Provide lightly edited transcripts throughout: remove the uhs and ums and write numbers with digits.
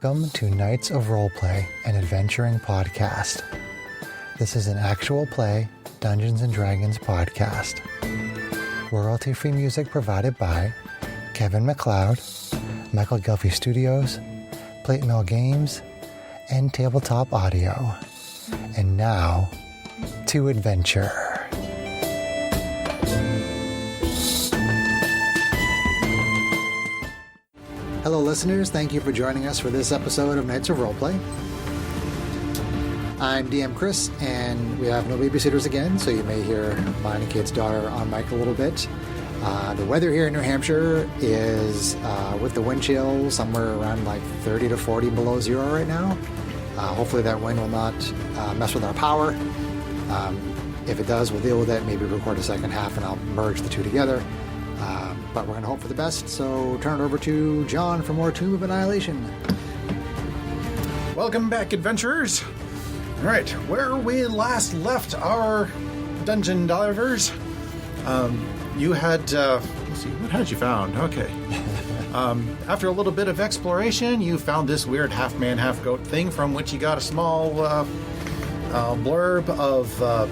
Welcome to Knights of Roleplay, an adventuring podcast. This is an actual play Dungeons & Dragons podcast. Royalty-free music provided by Kevin MacLeod, Michael Gelfie Studios, Plate Mill Games, and Tabletop Audio. And now, to adventure. Hello listeners, thank you for joining us for this episode of Knights of Roleplay. I'm DM Chris, and we have no babysitters again, so you may hear mine and Kate's daughter on mic a little bit. The weather here in New Hampshire is, with the wind chill, somewhere around like 30 to 40 below zero right now. Hopefully that wind will not mess with our power. If it does, we'll deal with it, maybe record a second half, and I'll merge the two together. But we're going to hope for the best, so turn it over to John for more Tomb of Annihilation. Welcome back, adventurers. All right, where we last left our dungeon divers, you had, let's see, what had you found? Okay. After a little bit of exploration, you found this weird half-man, half-goat thing from which you got a small blurb of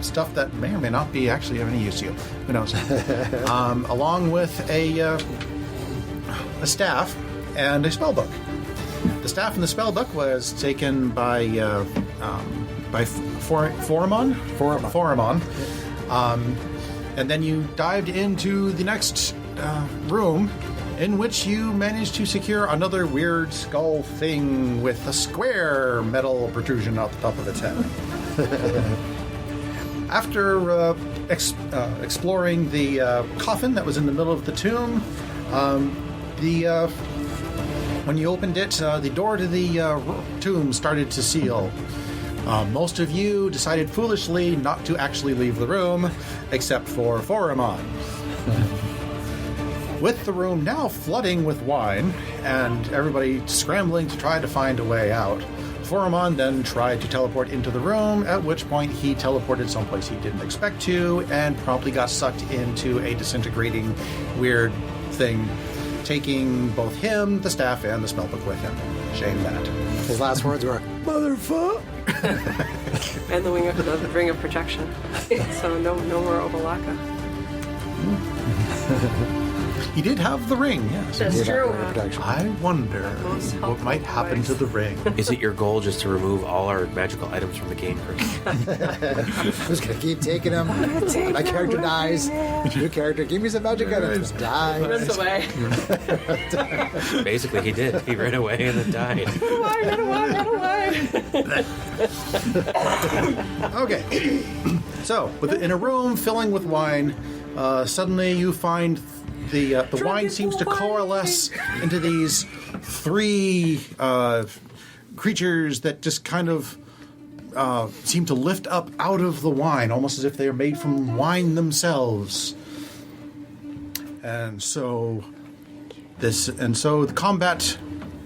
stuff that may or may not be actually of any use to you. Who knows? Along with a staff and a spell book. The staff and the spell book was taken by Foramon. And then you dived into the next room, in which you managed to secure another weird skull thing with a square metal protrusion out the top of its head. After exploring the coffin that was in the middle of the tomb, when you opened it, the door to the tomb started to seal. Most of you decided foolishly not to actually leave the room, except for Foramon. With the room now flooding with wine, and everybody scrambling to try to find a way out, Foramon then tried to teleport into the room, at which point he teleported someplace he didn't expect to, and promptly got sucked into a disintegrating weird thing, taking both him, the staff, and the spellbook with him. Shame that. His last words were, "Motherfucker!" And the ring of protection. So no more Obalaka. He did have the ring, yes. That's true. I wonder what might happen to the ring. Is it your goal just to remove all our magical items from the game, Chris? I'm just going to keep taking them. My character dies. New character, give me some magic items. Die. Runs away. Basically, he did. He ran away and then died. Run away. Okay. So, in a room filling with wine, suddenly you find the wine seems to coalesce into these three creatures that just kind of seem to lift up out of the wine, almost as if they are made from wine themselves. And so the combat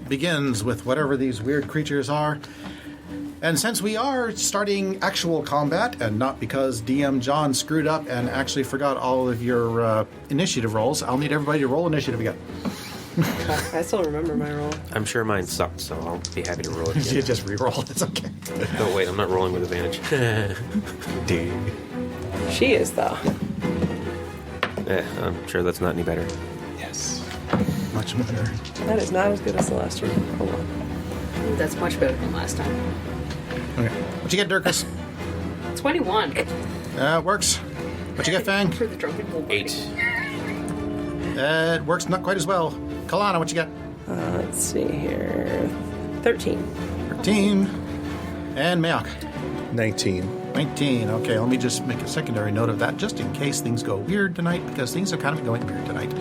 begins with whatever these weird creatures are. And since we are starting actual combat, and not because DM John screwed up and actually forgot all of your initiative rolls, I'll need everybody to roll initiative again. I still remember my roll. I'm sure mine sucked, so I'll be happy to roll it again. You just re-roll. It's okay. No, wait, I'm not rolling with advantage. She is, though. I'm sure that's not any better. Yes. Much better. That is not as good as the last one. Oh, well. That's much better than last time. Okay. What you get, Dirkus? 21. Works. What you get, Fang? For the drunken bull. 8. It works not quite as well. Kalana, what you get? Let's see here. 13. 13. And Mayok? 19. 19. Okay, let me just make a secondary note of that, just in case things go weird tonight, because things are kind of going weird tonight.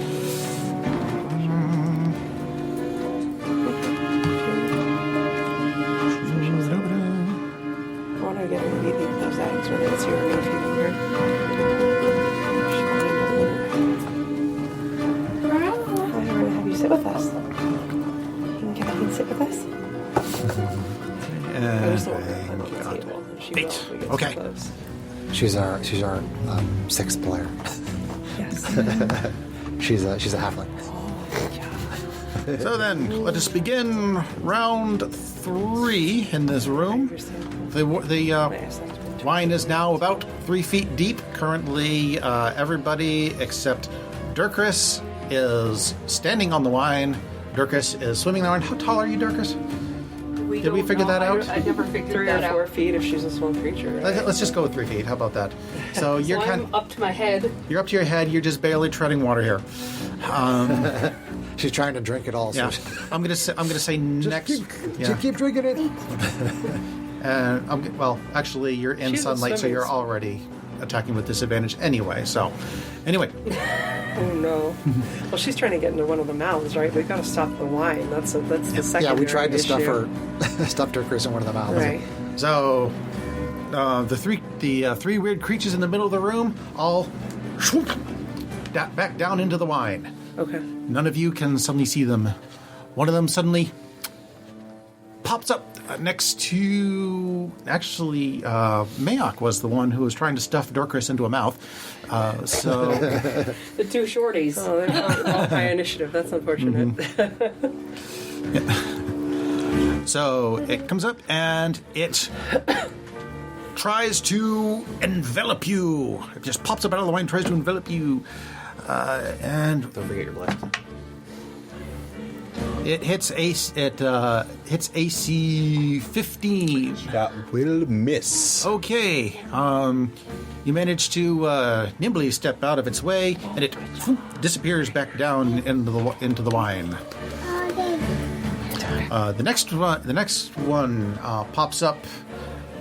Sit with us. You can sit with us. And 8. Okay. She's our sixth player. Yes. She's a halfling. Oh, So then, let us begin round 3 in this room. The wine is now about 3 feet deep. Currently, everybody except Dirkus is standing on the wine. Dirkus is swimming in the wine. How tall are you, Dirkus? Did we figure that out? I never figured 3 that or 4 out. feet if she's a small creature. Right? Let's just go with 3 feet. How about that? So you're So I'm up to my head. you're up to your head. You're just barely treading water here. She's trying to drink it all. Yeah, So I'm gonna say next. just keep drinking it. Well, actually, you're in She's a sunlight, so swimming you're sp- already attacking with disadvantage anyway. So, anyway, Oh no. Well, she's trying to get into one of the mouths, right? We've got to stop the wine. That's the second. Yeah, we tried to stuff her Chris in one of the mouths. Right. so the three weird creatures in the middle of the room all back down into the wine. Okay. None of you can suddenly see them. One of them suddenly pops up next to... Actually, Mayok was the one who was trying to stuff Dorcas into a mouth. So The 2 shorties. Oh, they're all high initiative. That's unfortunate. so it comes up and it tries to envelop you. It just pops up out of the wine, tries to envelop you. And Don't forget your blast. it hits AC 15. That will miss. Okay, you manage to nimbly step out of its way, and it disappears back down into the wine. The next one pops up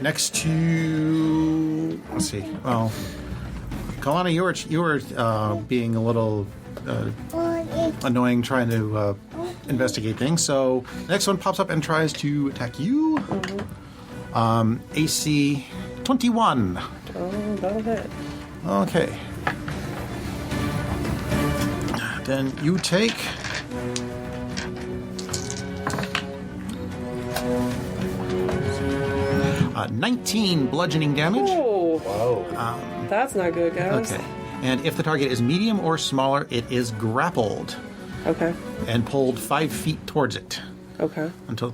next to. Let's see. Well, Kalana, you were being a little annoying trying to investigate things. So the next one pops up and tries to attack you. AC 21. Oh, that'll hit. Okay. Then you take 19 bludgeoning damage. Oh, Wow. that's not good, guys. Okay. And if the target is medium or smaller, it is grappled Okay. and pulled 5 feet towards it. Okay. Until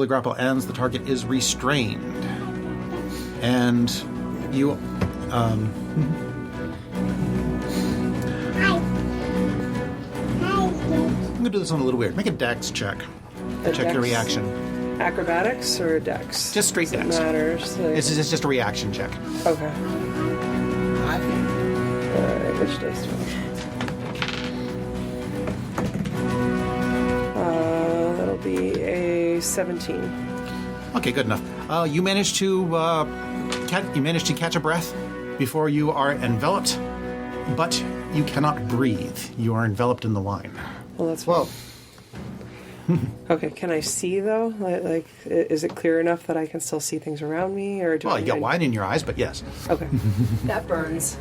the grapple ends, the target is restrained. And you... I'm going to do this one a little weird. Make a dex check. A Check your dex? reaction. Acrobatics or dex? Just straight Doesn't dex. matters. Like, It's just a reaction check. okay. Alright, which dice do I that'll be a 17. Okay, good enough. You manage to catch a breath before you are enveloped, but you cannot breathe. You are enveloped in the wine. Well, that's Whoa. Okay, can I see though? Like, is it clear enough that I can still see things around me, or do Well, I you got wine in your eyes, but yes. Okay. That burns.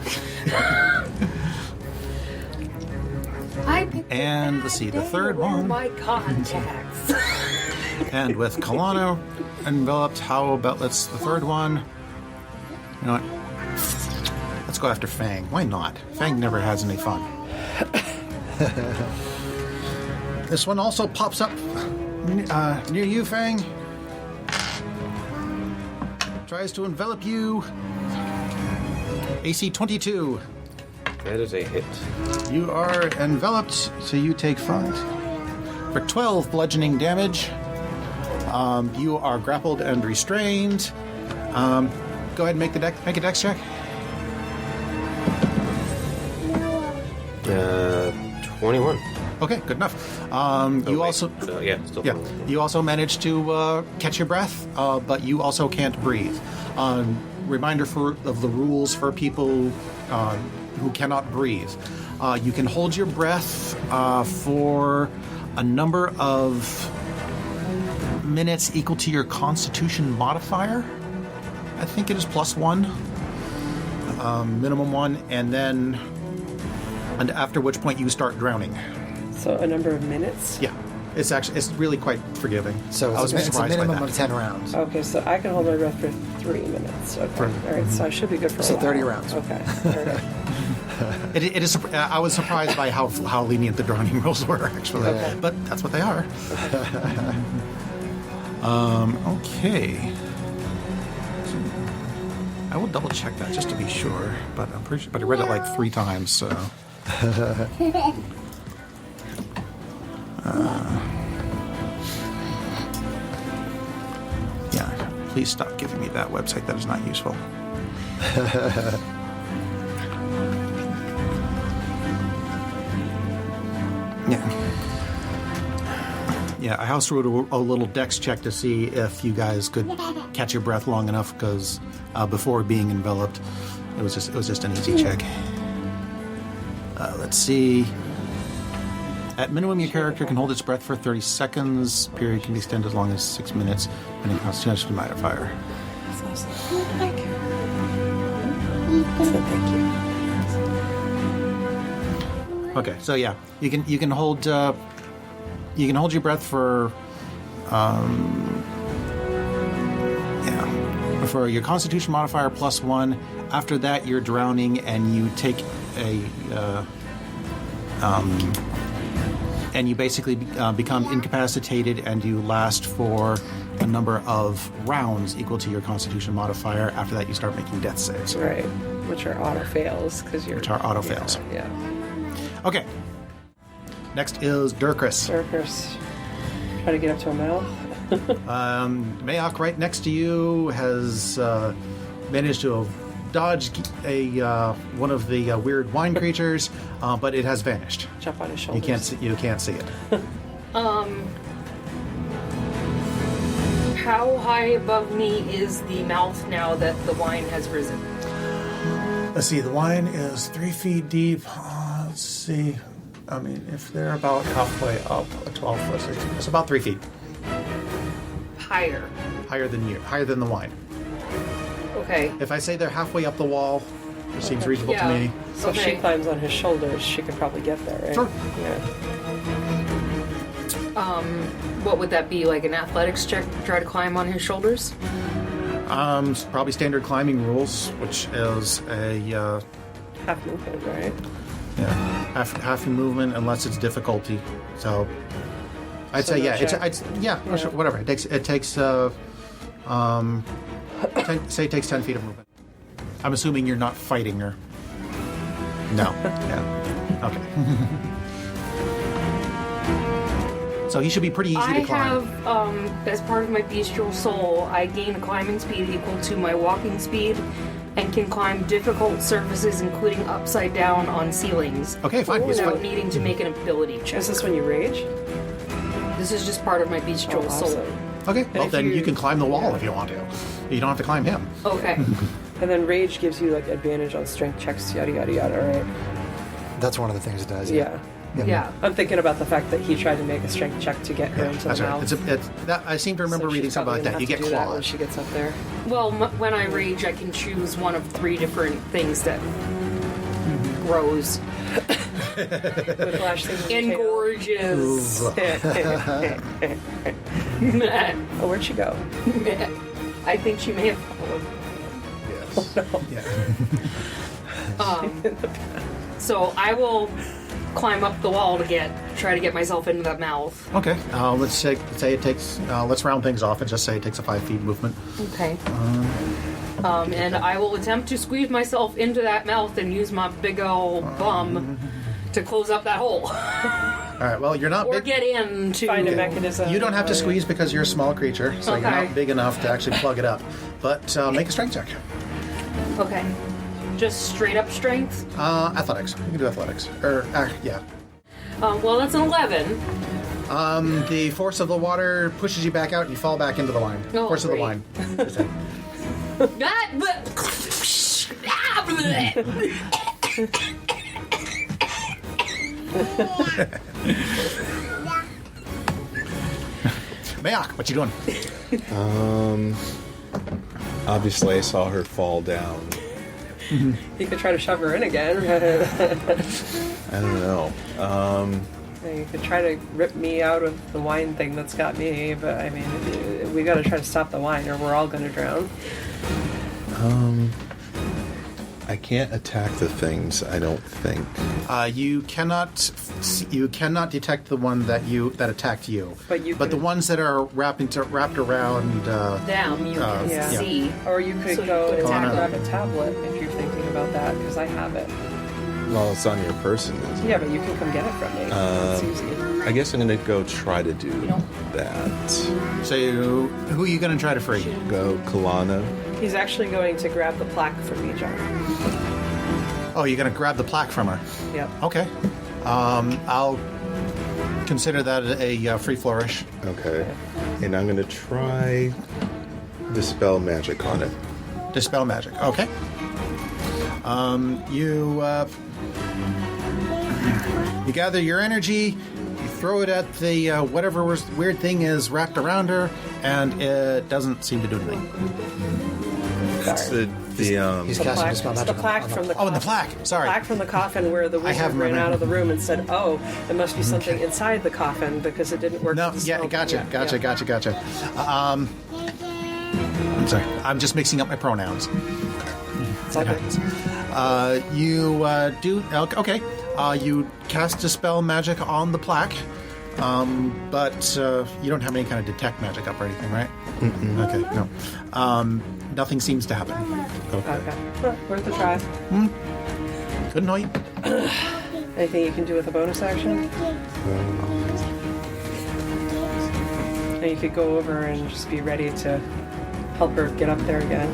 And let's see, the third one. My contacts. And with Kalana enveloped, how about the third one? You know what? Let's go after Fang. Why not? Fang never has any fun. This one also pops up near you, Fang. Tries to envelop you. AC 22. That is a hit. You are enveloped, so you take 5. For 12 bludgeoning damage. You are grappled and restrained. Go ahead and make a dex check. 21. Okay, good enough. You wait. also, Still yeah, 21. you also managed to catch your breath, but you also can't breathe. Reminder of the rules for people who cannot breathe. You can hold your breath for a number of minutes equal to your Constitution modifier. I think it is +1, minimum 1, and after which point you start drowning. So a number of minutes. Yeah, it's really quite forgiving. So I was it's a surprised by minimum that. of 10 rounds. Okay, so I can hold my breath for 3 minutes. Okay. All right, so I should be good for So a while. 30 rounds. Okay. All right. It is. I was surprised by how lenient the drowning rules were, actually. Okay. But that's what they are. Okay. I will double check that just to be sure, but I'm pretty sure. But I read it like 3 times, so. Yeah. Please stop giving me that website. That is not useful. Yeah. Yeah, I also wrote a little dex check to see if you guys could catch your breath long enough, because before being enveloped, it was just an easy check. Let's see. At minimum, your character can hold its breath for 30 seconds. Period can be extended as long as 6 minutes, and a constitution modifier. That's awesome. Thank you. Okay, so yeah, you can hold your breath for for your Constitution modifier +1. After that, you're drowning, and you take and you basically become incapacitated, and you last for a number of rounds equal to your Constitution modifier. After that, you start making death saves. Right, which are auto fails because you're. Which are auto fails. Yeah. Okay. Next is Durkris. Durkris. Try to get up to a mouth. Mayok, right next to you, has managed to dodge one of the weird wine creatures, but it has vanished. Jump on his You shoulders. can't see it. How high above me is the mouth now that the wine has risen? Let's see. The wine is 3 feet deep. Let's see. I mean, if they're about halfway up, a 12 foot, 16, it's about 3 feet Higher. higher than you, higher than the wine. Okay. If I say they're halfway up the wall, it seems reasonable Yeah. to me. So if she Okay. climbs on his shoulders, she could probably get there, right? Sure. Yeah. What would that be, like an athletics check to try to climb on his shoulders? Probably standard climbing rules, which is a Half movement, right? half movement unless it's difficulty. So I'd So say no yeah, check? sure, whatever. It takes 10, say it takes 10 feet of movement. I'm assuming you're not fighting her. No. Yeah. Okay. So he should be pretty easy I to climb. have, as part of my bestial soul, I gain a climbing speed equal to my walking speed and can climb difficult surfaces, including upside down on ceilings. Okay, fine. He's Without fine. needing to make an ability check. Is this when you rage? This is just part of my bestial soul. Awesome. Okay, well if then you- you can climb the wall if you want to. You don't have to climb him. Okay. And then rage gives you like advantage on strength checks, yada yada yada, right? That's one of the things it does. Yeah. Yeah. I'm thinking about the fact that he tried to make a strength check to get her into That's the right. mouth. I seem to remember So reading she's something like probably that. You gonna get have to do that when claws. she gets up there. Well, when I rage, I can choose one of 3 different things that grows. Whiplash thing with your tail. Engorges. Oh, where'd she go? I think she may have followed. Yes. So I will climb up the wall to try to get myself into that mouth. Okay. Let's say it takes. Let's round things off and just say it takes a 5 feet movement. Okay. And I will attempt to squeeze myself into that mouth and use my big ol' bum to close up that hole. All right. Well, you're not Or big. get in to... Find a mechanism. You don't have to squeeze because you're a small creature, so you're Okay. not big enough to actually plug it up. But make a strength check. Okay. Just straight up strength? Athletics. You can do athletics. Yeah. Well, that's an 11. The force of the water pushes you back out, and you fall back into the line. Oh, Force of the great. line. Mayok, what you doing? Obviously, I saw her fall down. You could try to shove her in again. I don't know. You could try to rip me out of the wine thing that's got me, but I mean, we gotta try to stop the wine or we're all gonna drown. I can't attack the things, I don't think. You cannot detect the one that attacked you. But you the could- ones that are wrapped around. Them, you can Yeah. see. Or you could So you go could and attack grab a tablet if you're thinking about that, because I have it. Well, it's on your person, isn't it? Yeah, but you can come get it from me. It's easy. I guess I'm going to go try to do that. So who are you going to try to free? Go Kalana. He's actually going to grab the plaque from me, John. Oh, you're going to grab the plaque from her. Yep. Okay. I'll consider that a free flourish. Okay. And I'm going to try Dispel Magic on it. Dispel magic. Okay. You gather your energy, you throw it at the whatever weird thing is wrapped around her, and it doesn't seem to do anything. It's the He's The casting plaque, Dispel it's the Magic plaque on from the Oh, and the plaque. Sorry. plaque from the coffin where the I have wizard ran remembered. out of the room and said, "Oh, there must be something inside the coffin because it didn't work." No, with the yeah, spell." gotcha. Yeah. I'm sorry. I'm just mixing up my pronouns. It's all good. You do okay. You cast Dispel Magic on the plaque, but you don't have any kind of detect magic up or anything, right? Okay, no. Nothing seems to happen. Okay. Well, worth a try. Good night. Anything you can do with a bonus action? And you could go over and just be ready to help her get up there again.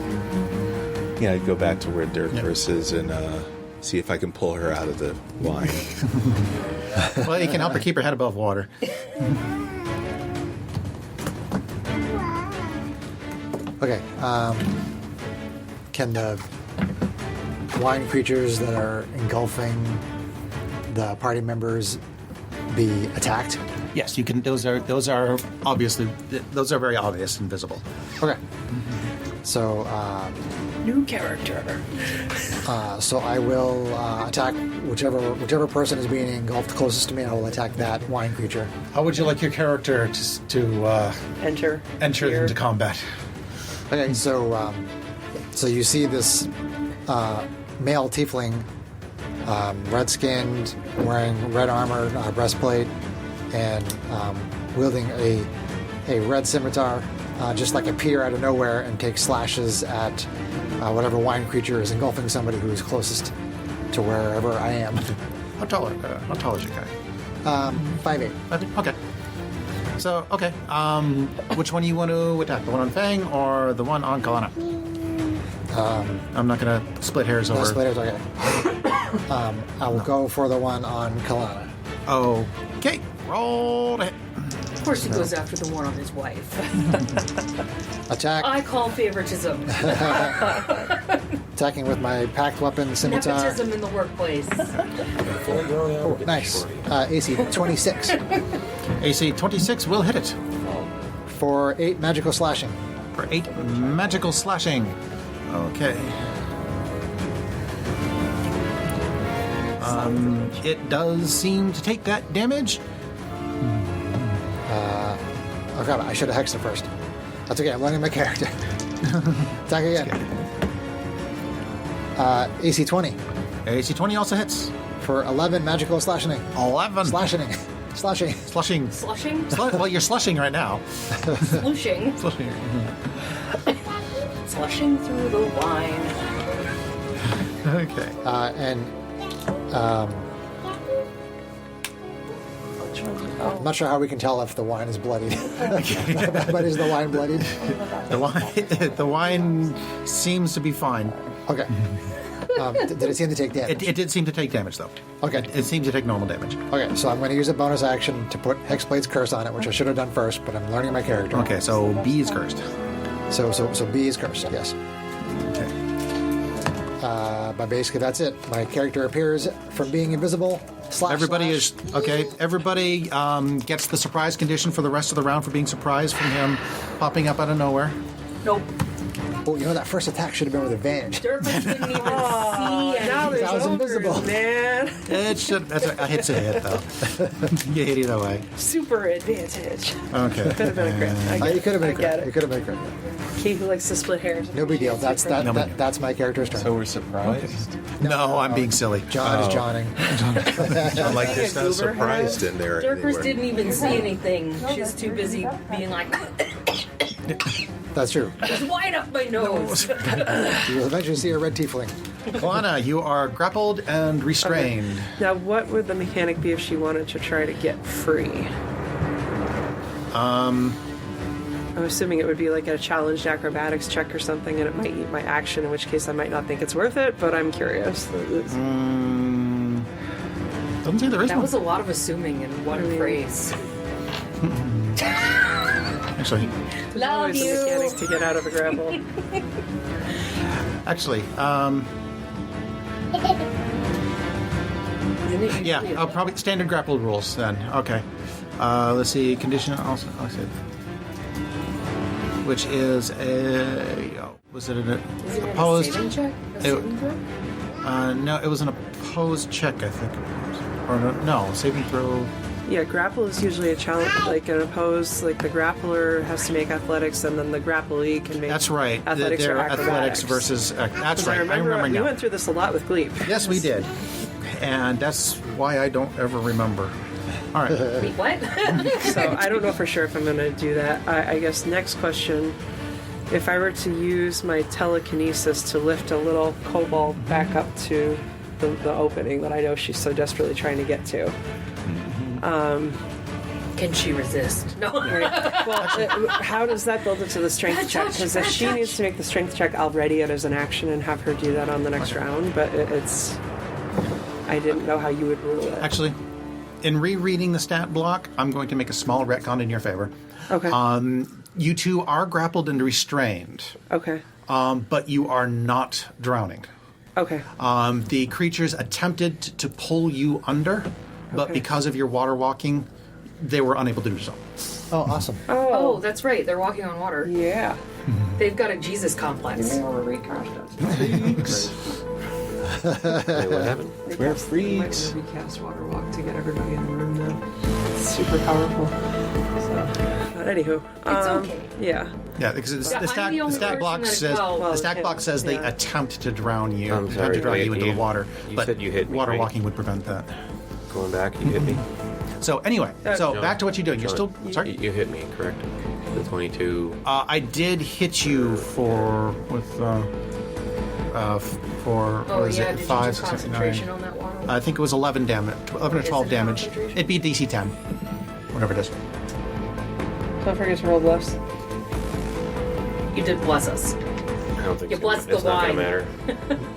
Yeah, I'd go back to where Dirkverse is and see if I can pull her out of the wine. Well, you can help her keep her head above water. Okay. Can the wine creatures that are engulfing the party members be attacked? Yes, you can. Those are obviously very obvious and visible. Okay. So, New character. so I will attack whichever person is being engulfed closest to me. I will attack that wine creature. How would you like your character to Enter. enter here. into combat? Okay, so you see this male tiefling, red-skinned, wearing red armor, breastplate, and wielding a red scimitar, just like appear out of nowhere and take slashes at whatever wine creature is engulfing somebody who is closest to wherever I am. How tall is your guy? 5'8". Okay. So, okay. Which one do you want to attack? The one on Fang or the one on Kalana? I'm not going to split hairs over. No splitters, okay. I will go for the one on Kalana. Okay. Roll to hit. Of course, he goes after the one on his wife. Attack. I call favoritism. Attacking with my packed weapon scimitar. Nepotism in the workplace. Oh, nice. AC 26 AC 26 will hit it for 8 magical slashing. for 8 magical slashing. Okay. It does seem to take that damage. Oh god, I should have hexed it first. That's okay, I'm learning my character. Attack again. AC 20 AC 20 also hits. for 11 magical slashing. 11. Slashing. Slushing. Slushing? Well, you're slushing right now. Slushing. Slushing. Slushing through the wine. Okay. I'm not sure how we can tell if the wine is bloodied. But is the wine bloodied? The wine seems to be fine. Okay. Did it seem to take damage? It did seem to take damage, though. Okay. It seems to take normal damage. Okay, so I'm going to use a bonus action to put Hexblade's Curse on it, which I should have done first, but I'm learning my character. Okay, so B is cursed. So B is cursed, yes. Okay. But basically that's it. My character appears from being invisible. Everybody slash. is okay. Everybody gets the surprise condition for the rest of the round for being surprised from him popping up out of nowhere. Nope. Oh, you know that first attack should have been with advantage. Durban didn't even see Now anything. there's I was ogres, invisible. man. It should. That's a hit's a hit, though. You hit either way. Super advantage. Okay. Could have been a crit. I get You could have been it. a crit. You could have been a crit. He who likes to split hairs. No big deal. That's No big deal. that's my character's turn. So we're surprised. No, I'm being silly. John is Johning. I'm like, there's a no goober surprised in there Dirkers anywhere. didn't even see anything. She's too busy being like, That's true. there's wine up my nose. You'll eventually see a red tiefling. Kalana, you are grappled and restrained. Now, what would the mechanic be if she wanted to try to get free? I'm assuming it would be like a challenged acrobatics check or something, and it might eat my action, in which case I might not think it's worth it, but I'm curious. Doesn't say there is That one. was a lot of assuming in one phrase. Actually, There's Love always the you. mechanics to get out of a grapple. actually, yeah, probably standard grapple rules then. Okay. Let's see. Condition also. I said, which is a. Was it an opposed? Saving check? A It- saving throw? No, it was an opposed check, I think. Or no, saving throw. Yeah, grapple is usually a challenge, like an opposed, like the grappler has to make athletics, and then the grapplee can make. That's right. Athletics They're or acrobatics. athletics versus. That's 'Cause right. I remember we now. went through this a lot with Gleep. Yes, we did. And that's why I don't ever remember. All right. Wait, what? So I don't know for sure if I'm going to do that. I guess next question: if I were to use my telekinesis to lift a little kobold back up to the opening that I know she's so desperately trying to get to. Can she resist? No. Right. Well, how does that build into the strength Bad check? touch, Because if bad she touch. needs to make the strength check, I'll ready it as an action and have her do that on the next round. But it's, I didn't know how you would rule it. Actually, in rereading the stat block, I'm going to make a small retcon in your favor. Okay. You two are grappled and restrained, Okay. but you are not drowning. Okay. The creatures attempted to pull you under, but Okay. because of your water walking, they were unable to do so. Oh, awesome. Oh, that's right. They're walking on water. Yeah. They've got a Jesus complex. Wait, what happened? We're freaks. Might recast Water Walk to get everybody in the room now. It's super powerful. So, but anywho, It's okay. Yeah. Yeah, because Yeah, the I'm stat, the the only stat block person says that- well, the stat block says they yeah. attempt to drown you, I'm attempt sorry, to drown wait, you into you- the water. you but said you hit me, water right? walking would prevent that. Going back, you hit me. So anyway, so John, back to what you're doing. You're John, still sorry. You hit me, correct? The 22. I did hit you for for Oh, what is yeah. it, Did 5, you do 6, 7, 9. concentration on that water? I think it was 11 damage, 11 or Is 12 it damage. concentration? It'd be DC 10, whatever it is. Don't forget to roll bless. You did bless us. I don't think You it's blessed it's the not wine. gonna matter.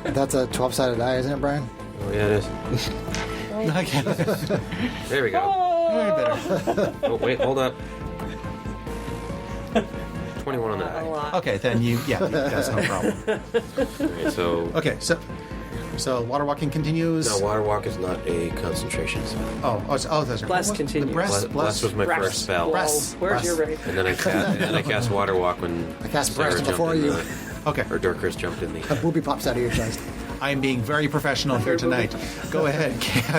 That's a 12-sided die, isn't it, Brian? Oh yeah, it is. Okay. There we go. Very better. Oh wait, hold up. 21 on the A die. lot. Okay, then that's no problem. Alright, so Okay, so water walking continues. no, water walk is not a concentration spell. That's right. Bless What was- continues. The bless, Bless was my Breath. first spell. Whoa, Breath. where's Breath. your rate? And then I cast water walk when I cast Sarah breast jumped before in you. Okay, or Dorcas jumped in A the. booby pops out of your chest. I am being very professional here tonight. Go ahead,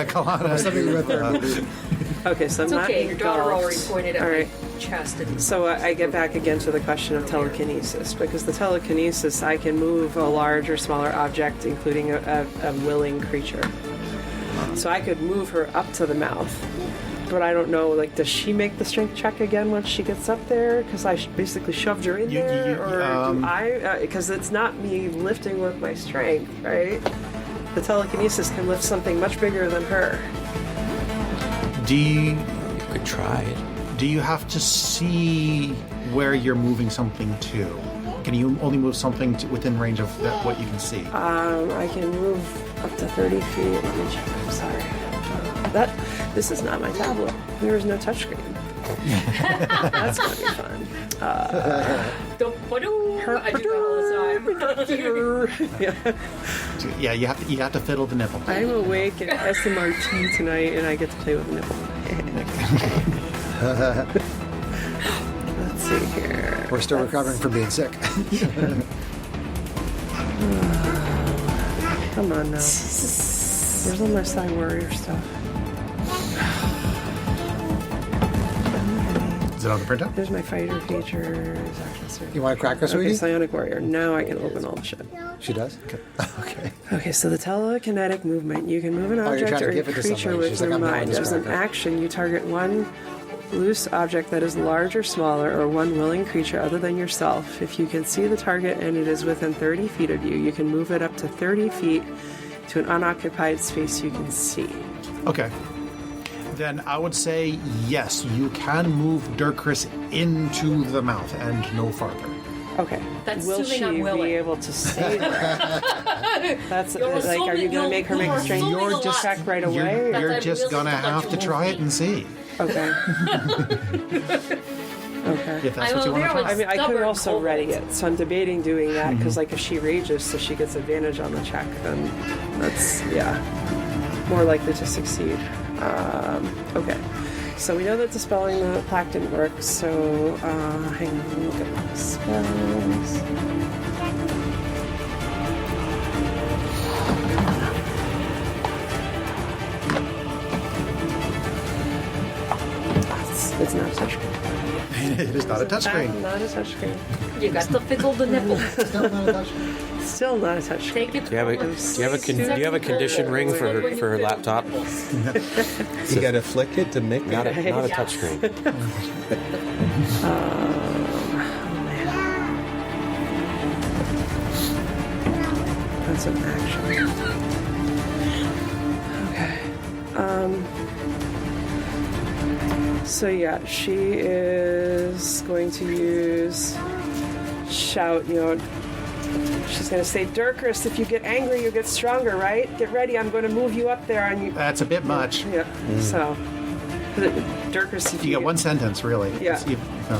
Kalana. Something you read there. Okay, so It's I'm not okay. Your daughter engulfed. already pointed at All right. my chest. And So I get back again to the question of telekinesis, because the telekinesis, I can move a large or smaller object, including a willing creature. So I could move her up to the mouth. But I don't know, like, does she make the strength check again once she gets up there? Because I basically shoved her in there? Or do I? Because it's not me lifting with my strength, right? The telekinesis can lift something much bigger than her. Do you You could try it. do you have to see where you're moving something to? Can you only move something within range of what you can see? I can move up to 30 feet. Let me check. I'm sorry. This is not my tablet. There is no touchscreen. That's gonna be fun. I do that all the time. Yeah. Yeah, you have to fiddle the nipple. I'm awake at SMRT tonight, and I get to play with the nipple. Let's see here. We're still recovering from being sick. Come on now. Where's all my Side Warrior stuff? Is it on the printout? Here's my fighter features. Action series. You want a cracker, Okay, sweetie? Psionic Warrior. Now I can open all the shit. She does? Okay. Okay, so the telekinetic movement. You can move an you're object trying to or a give it to creature somebody. with She's your like, I'm done with mind. this As an cracker. action, you target one loose object that is large or smaller, or one willing creature other than yourself. If you can see the target and it is within 30 feet of you, you can move it up to 30 feet to an unoccupied space you can see. Okay. Then I would say yes, you can move Dirkris into the mouth and no farther. Okay. That's Will assuming she I'm willing. be able to stay there? That's You're like, are you assuming going to make her make you're a strength assuming a lot. check right away? You're I'm just willing gonna to let have you to move try me. it and see Okay. Okay. if that's what you want to there try. I mean, I could Stubborn also cold. ready it, so I'm debating doing that because, like, if she rages, so she gets advantage on the check, then that's more likely to succeed. Okay, so we know that dispelling the plaque didn't work. So hang on, let me look at my spells. It's not a touchscreen. It is not a touchscreen. Not a touchscreen. You got to fiddle the nipple. Still not a touchscreen. Take it. Do you have a condition ring for a laptop? You got to flick it to make Not a it. not a touchscreen. That's an action. Okay. So yeah, she is going to use shout. She's going to say, "Dirkris, if you get angry, you get stronger, right? Get ready. I'm going to move you up there on you." That's a bit much. Yep. So, Dirkris, if You get one sentence, really. Yeah. No.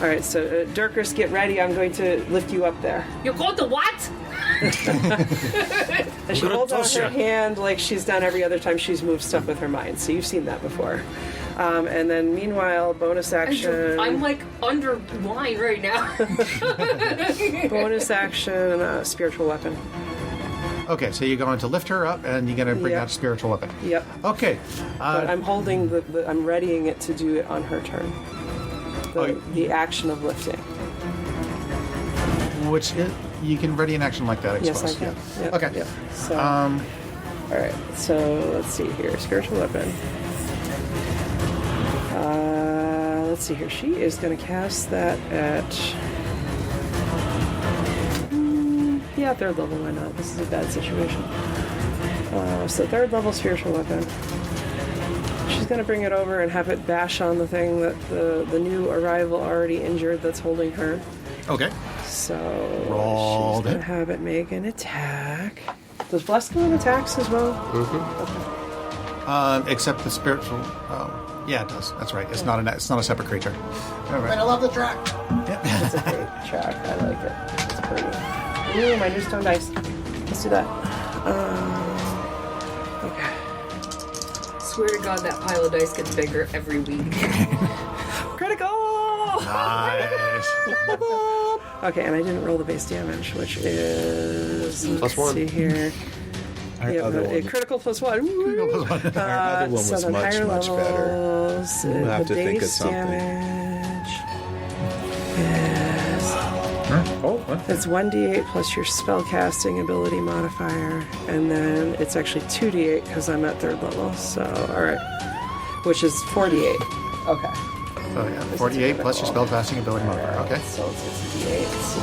All right. So, Dirkris, get ready. I'm going to lift you up there. You're going to what? And she holds out her hand like she's done every other time she's moved stuff with her mind. So you've seen that before. And then meanwhile, bonus action. I'm like underlined right now. Bonus action, spiritual weapon. Okay, so you're going to lift her up and you're going to bring Yep. out spiritual weapon. Yep. Okay. But I'm holding I'm readying it to do it on her turn. The action of lifting. Which you can ready an action like that, I Yes, I suppose. can. Yeah. Yep, Okay. yep. So, Um, all right. So let's see here. Spiritual weapon. Let's see here. She is going to cast that at. Third level. Why not? This is a bad situation. So third level spiritual weapon. She's going to bring it over and have it bash on the thing that the new arrival already injured that's holding her. okay. So Rolled she's going it. to have it make an attack. Does Bless go in attacks as well? Except the spiritual. Yeah, it does. That's right. It's not a separate creature. All right. I love the track. It's a great track. I like it. It's pretty. Ooh, my new stone dice. Let's do that. Okay. Swear to God, that pile of dice gets bigger every week. Critical! Nice. Okay, and I didn't roll the base damage, which is... Plus let's one. see here. Our Yeah, other a one, critical plus one. Woo! our other one was So then much, higher much better. levels, We'll have the to think of base something. damage is... Oh, what? It's 1d8 plus your spellcasting ability modifier, and then it's actually 2d8 because I'm at third level. So, all right, which is 4d8. Okay. So yeah, 48 plus your spellcasting ability All modifier. right, Okay. So let's get some d8s.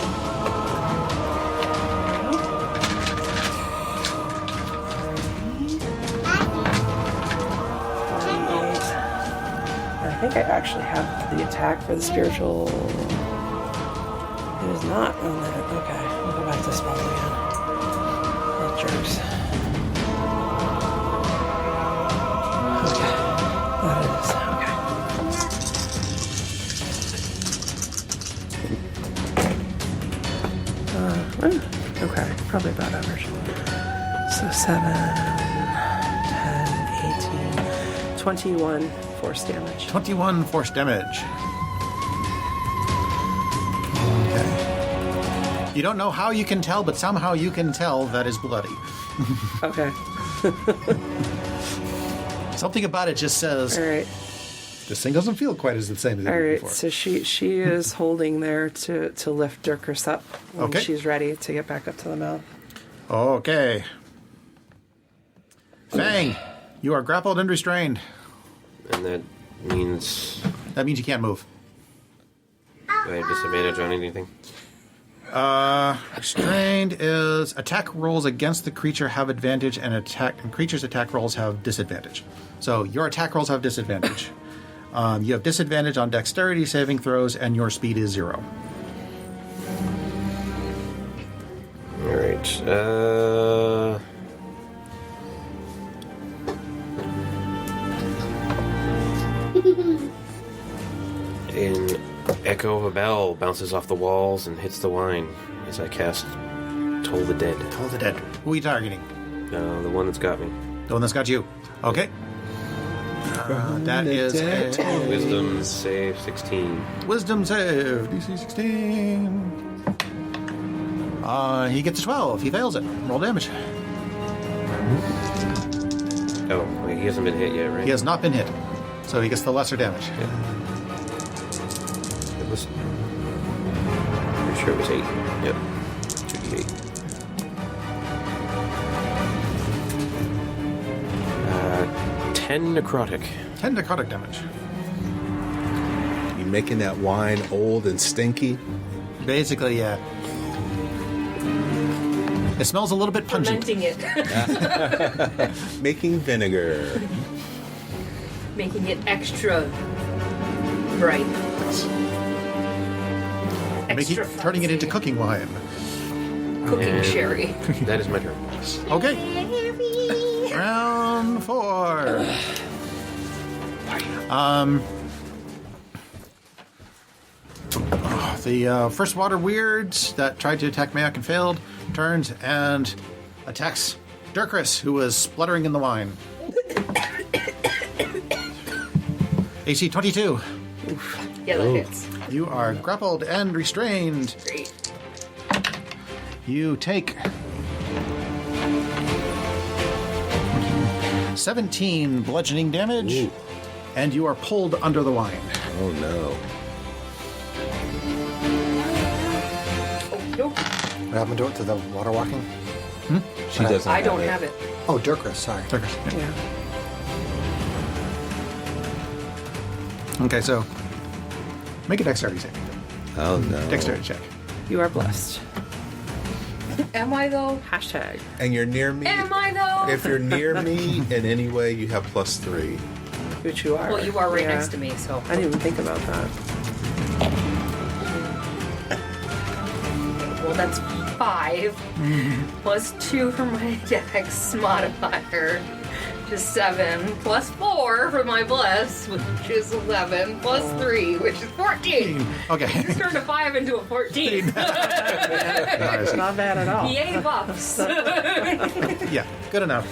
I think I actually have the attack for the spiritual. It is not on that. Okay, we'll go back to spell again. Oh, jerks. Okay, that is okay. Okay, probably about average. So 7, 10, 18, 21 force damage. 21 force damage. Okay. You don't know how you can tell, but somehow you can tell that is bloody. Okay. Something about it just says, All right. This thing doesn't feel quite as the same as it All did right, before. so she is holding there to lift Dirkers up when Okay. she's ready to get back up to the mouth. Okay. Fang, you are grappled and restrained. And that means That means you can't move. do I have disadvantage on anything? Restrained is attack rolls against the creature have advantage, and creatures' attack rolls have disadvantage. So your attack rolls have disadvantage. You have disadvantage on dexterity saving throws, and your speed is 0. All right. An echo of a bell bounces off the walls and hits the wine as I cast Toll the Dead. Toll the dead. Who are you targeting? The one that's got me. The one that's got you. Okay. That is a Wisdom save 16. Wisdom save. DC 16. He gets a 12. He fails it. Roll damage. Oh, wait, he hasn't been hit yet, right? He has not been hit, so he gets the lesser damage. It was. Pretty sure it was 8. Yep. 2d8. 10 necrotic. 10 necrotic damage. You making that wine old and stinky? Basically, yeah. It smells a little bit pungent. Fermenting it. Making vinegar. Making it extra bright. Extra Turning it into fancy. cooking wine. Cooking And sherry. That is my turn. Okay. Round 4. The first water weirds that tried to attack Mayak and failed turns and attacks Dirkris, who was spluttering in the wine. AC 22. Yeah, that hits. You are grappled and restrained. Great. You take 17 bludgeoning damage, Ooh. and you are pulled under the wine. Oh no. Oh, nope. What happened to it, to the water walking? She doesn't. I don't it. have it. Oh, Dirkris, sorry. Dirkris, yeah. Yeah. Okay, so make a dexterity saving. Oh no. Dexterity check. You are blessed. Am I though? Hashtag. And you're near me. Am I though? If you're near me in any way, you have +3. Which you are. Well, you are right Yeah. next to me, so. I didn't even think about that. Well, that's 5 plus 2 for my dex modifier, which is 7, plus 4 for my bless, which is 11, plus 3, which is 14. Okay. Just turned a 5 into a 14. It's not bad at all. Yay, buffs. Yeah, good enough.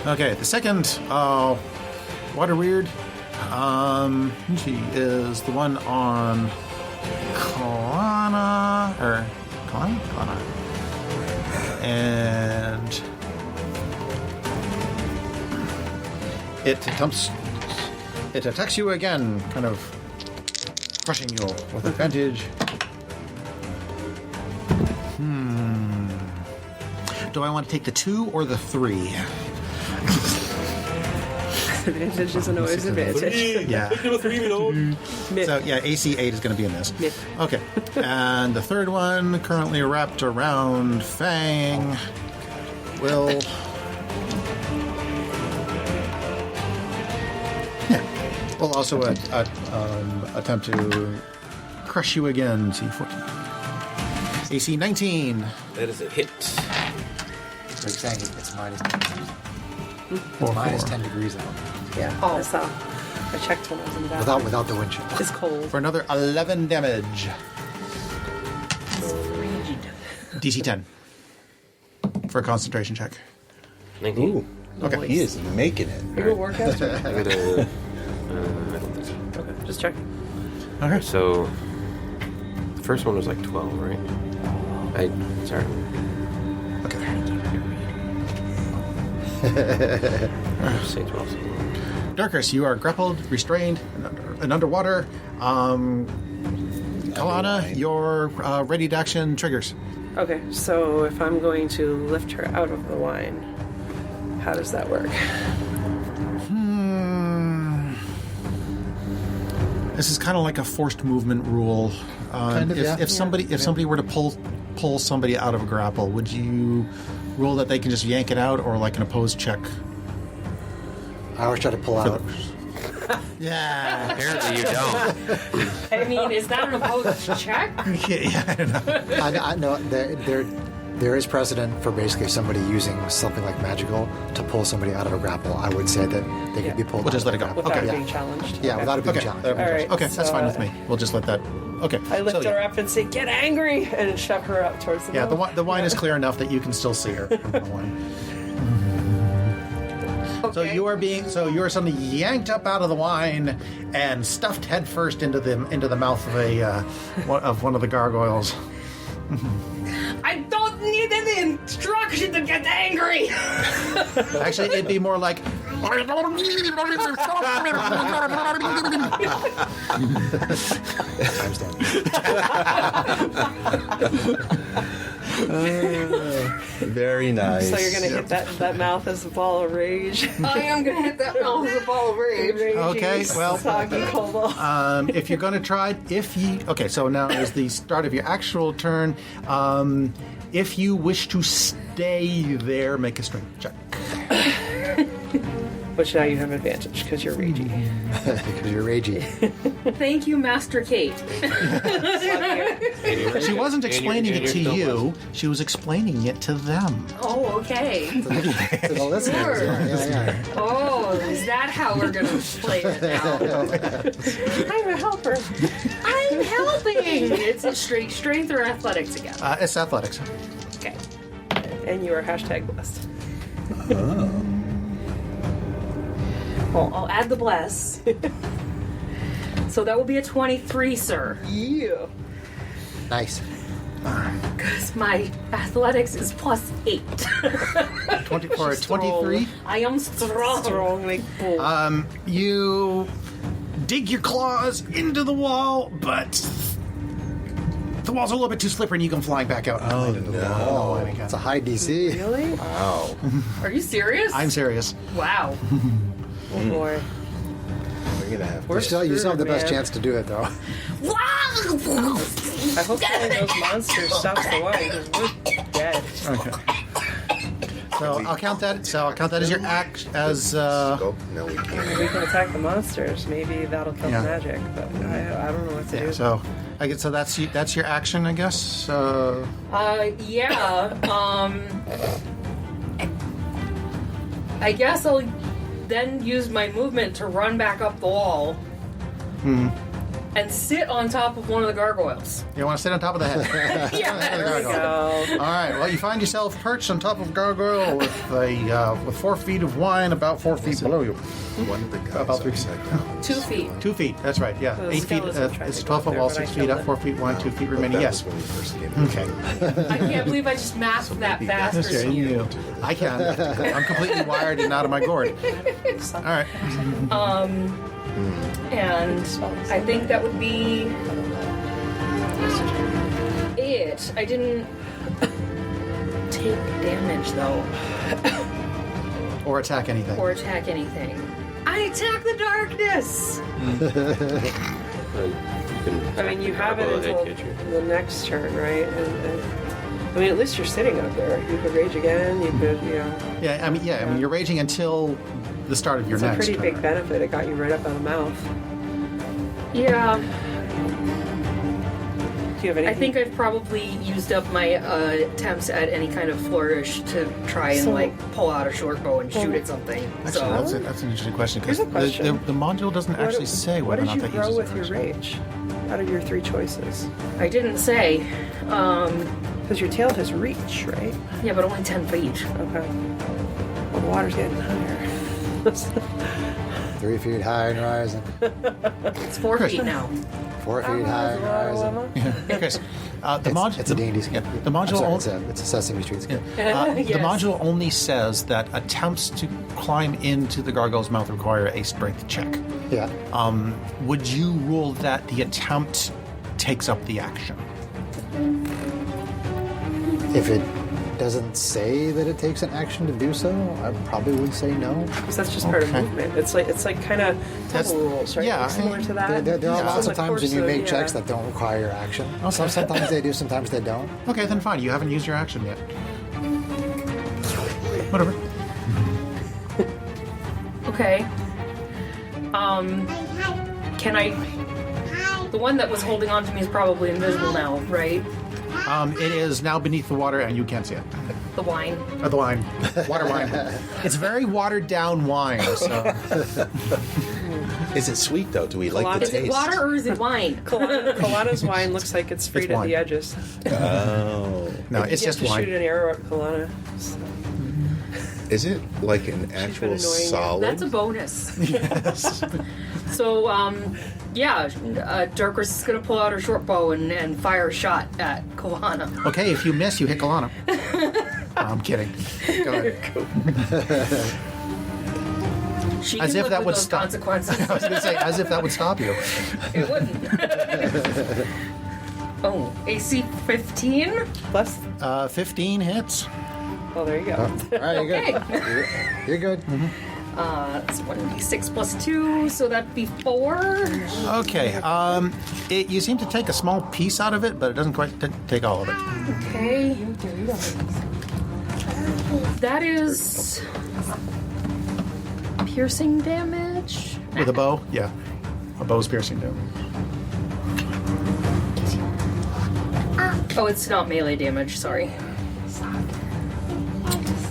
Okay, the second water weird. She is the one on Kalana, or Kalana, and it attacks you again, kind of crushing you with advantage. Do I want to take the 2 or the 3? Advantage isn't always advantage. Yeah. Myth. So yeah, AC 8 is going to be in this. Myth. Okay. And the third one, currently wrapped around Fang, will. Yeah. Will also attempt to crush you again. See 14. AC 19. That is a hit. Like saying it's minus 10. Or Minus 4. 10 degrees out. Yeah. Oh. I saw. I checked when I was in the bathroom. Without the wind chill. It's cold. For another 11 damage. DC 10. For a concentration check. 19. Ooh. Okay. He is making it. You will work out. I got a. I don't think so. Okay, just check. Okay. So, the first one was like 12, right? Sorry. Okay. Say 12. Durkis, you are grappled, restrained, and underwater. Kalana, your ready to action triggers. Okay, so if I'm going to lift her out of the wine, how does that work? This is kind of like a forced movement rule. Kind of, yeah. If somebody were to pull somebody out of a grapple, would you rule that they can just yank it out, or like an opposed check? I always try to pull out. Yeah. Apparently you don't. I mean, is that an opposed check? Yeah, I don't know. I know there is precedent for basically somebody using something like magical to pull somebody out of a grapple. I would say that they could be pulled. We'll just let it go. Without Okay. being challenged. Yeah, without it being Okay. challenged. All right, Okay, that's so, fine with me. We'll just let that. Okay. I lift so, her up and say, "Get angry!" and shove her up towards the Yeah, mouth. the wine is clear enough that you can still see her from the wine. So Okay. you are suddenly yanked up out of the wine and stuffed headfirst into the mouth of one of the gargoyles. I don't need any instruction to get angry. Actually, it'd be more like. Very nice. So you're gonna hit that mouth as a ball of rage. I am gonna hit that mouth with a ball of rage. Okay, well, soggy kobold. if you're going to try, okay, so now is the start of your actual turn. If you wish to stay there, make a strength check. Which now you have advantage because you're ragey. Because you're ragey. Thank you, Master Kate. She wasn't explaining and it to you're still you; she was explaining it to them. Oh, okay. To the listeners. Sure. Yeah. Oh, is that how we're gonna play it now? I'm a helper. I'm helping. It's a straight strength or athletics again. It's athletics. Okay. And you are hashtag blessed. Well, I'll add the bless. So that will be a 23, sir. Yeah. Nice. Because my athletics is +8. 24 or 23. I am strong. Strong like bull. You dig your claws into the wall, but the wall's a little bit too slippery and you come flying back out. Oh, no. It's a high DC. Really? Wow. Are you serious? I'm serious. Wow. Oh boy. We're going to have We're You still have the best man. chance to do it, though. I hope killing those monsters stops the wine because we're dead. Okay. So I'll count that. As your act as. Scope? No, we can't. We can attack the monsters. Maybe that'll kill Yeah. the magic, but I don't know what to Yeah, do. so I guess that's your action, I guess. Yeah. I guess I'll then use my movement to run back up the wall and sit on top of one of the gargoyles. You want to sit on top of the head. Yeah. There we go. All right. Well, you find yourself perched on top of a gargoyle with 4 feet of wine about 4 feet below you. One of the guys About 3 feet. upside down. 2 feet. 2 feet. That's right. Yeah. The 8 feet. skeleton tried It's to 12 go foot up wall, there, but 6 I feet killed up, it. 4 feet wide, 2 feet But remaining. that Yes. was when we first came in. Okay. I can't believe I just mapped that maybe faster that's than you. I can. I'm completely wired and out of my gourd. All right. And I think that would be it. I didn't take damage though, Or attack anything. or attack anything. I attack the darkness. I mean, you have it until the next turn, right? And I mean, at least you're sitting up there. You could rage again. You could, Yeah. I mean, you're raging until the start of your It's a next pretty turn. big benefit. It got you right up out of the mouth. Yeah, Do you have any? I think I've probably used up my attempts at any kind of flourish to try and So- pull out a short bow and shoot at something. Actually, that's an interesting question because Here's a question. the module doesn't actually say what whether or did not you that grow uses with it. your rage? Out of your 3 choices, I didn't say. because your tail has reach, right? Yeah, but only 10 feet. Okay. Well, the water's getting higher. 3 feet high and rising. It's 4 feet now. 4 feet high and rising. Okay. The module. It's a D&D. The module. It's a Sesame Street skit. The Yes. module only says that attempts to climb into the gargoyle's mouth require a strength check. Yeah. Would you rule that the attempt takes up the action? If it doesn't say that it takes an action to do so, I probably would say no. Because that's just part of Okay. movement. It's like kind of That's- temple rules, right? yeah, Like similar to that. There are Yeah. lots In of the times when course you of- make yeah. checks that don't require action. Okay. Sometimes they do, sometimes they don't. Okay, then fine. You haven't used your action yet. Whatever. Okay. Can I? The one that was holding on to me is probably invisible now, right? It is now beneath the water, and you can't see it. The wine. Or the wine, water wine. It's very watered down wine. So. Is it sweet though? Do we like the Is Is taste? it water or is it wine? Kalana's wine looks like it's frayed at wine. the edges. Oh, No, it's You have just to shoot wine. an arrow at Kalana. So. is it like an been actual annoying you. solid? That's a bonus. So, Darkris is going to pull out her short bow and fire a shot at Kalana. Okay, if you miss, you hit Kalana. I'm kidding. Go ahead. She As can if live that with would those stop- consequences. I was going to say, as if that would stop you. It wouldn't. Oh, AC 15? Plus, 15 hits. well, there you go. All right, you're Okay. good. You're good. That's 1d6 plus 2, so that'd be 4. Okay. You seem to take a small piece out of it, but it doesn't quite take all of it. Okay. That is piercing damage. With a bow? Yeah. A bow's piercing damage. Oh, it's not melee damage, sorry.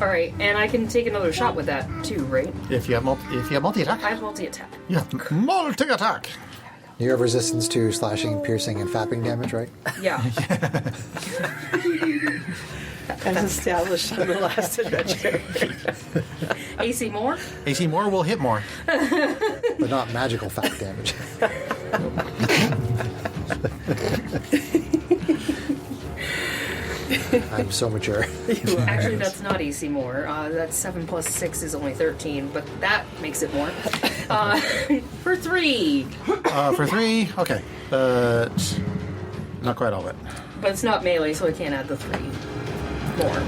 Alright, and I can take another shot with that too, right? If you have multi-attack. I have multi-attack. Yeah, multi-attack. You have resistance to slashing, piercing, and fapping damage, right? Yeah. As established on the last adventure. AC more? AC more will hit more. But not magical fap damage. I'm so mature. Actually, that's not AC more. That's 7 plus 6 is only 13, but that makes it more. For 3. For 3, okay. But not quite all of it. But it's not melee, so I can't add the 3 more.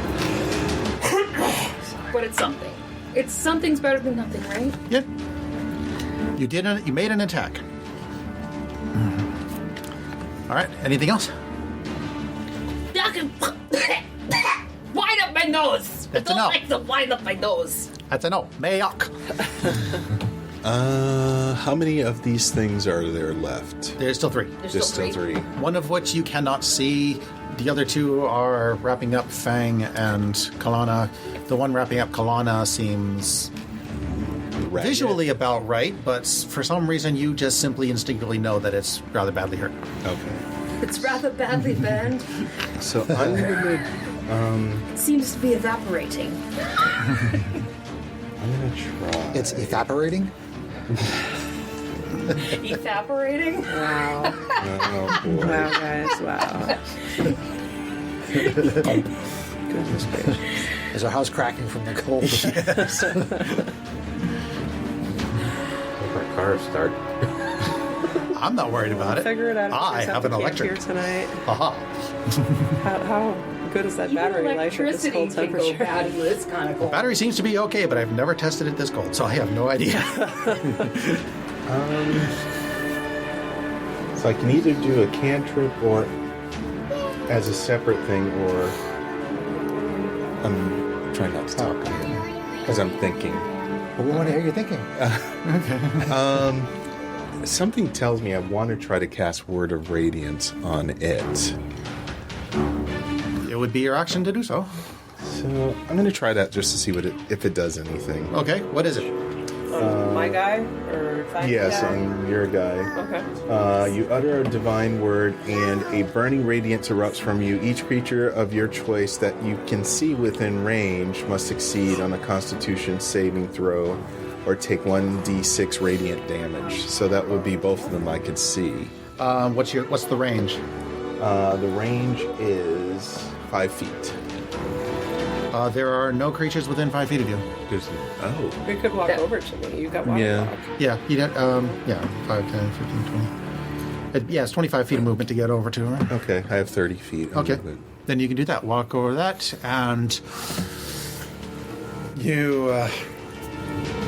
But it's something. Something's better than nothing, right? Yep. You made an attack. All right. Anything else? Wind up my nose! That's I don't enough. like to wind up my nose. That's a no. Mayok. How many of these things are there left? There's still 3. There's Just still 3. One of which you cannot see. The other 2 are wrapping up Fang and Kalana. The one wrapping up Kalana seems Ragged. visually about right, but for some reason you just simply instinctively know that it's rather badly hurt. Okay. It's rather badly burned. So I'm gonna It seems to be evaporating. try. It's evaporating. Evaporating? Wow. Oh boy. Wow, guys. Wow. Goodness gracious. Is our house cracking from the cold? Make our car start. I'm not worried about it. Figure it out. I have an electric. Here tonight. Aha. How good is that Even battery life at this electricity cold can go temperature? bad with this kind of cold. Battery seems to be okay, but I've never tested it this cold, so I have no idea. So I can either do a cantrip or as a separate thing, or I'm trying not to talk because I'm thinking. Well, we want to hear you thinking. Something tells me I want to try to cast Word of Radiance on it. It would be your action to do so. So I'm going to try that just to see if it does anything. Okay, what is it? My guy or find Yes, guy? I'm your guy. Okay. You utter a divine word, and a burning radiance erupts from you. Each creature of your choice that you can see within range must succeed on a Constitution saving throw or take 1d6 radiant damage. So that would be both of them I could see. What's the range? The range is 5 feet. There are no creatures within 5 feet of you. We could walk over to me. You've got walk. Yeah, you don't, 5, 10, 15, 20. It's 25 feet of movement to get over to her. Okay, I have 30 feet. of Okay, movement. then you can do that. Walk over that, and you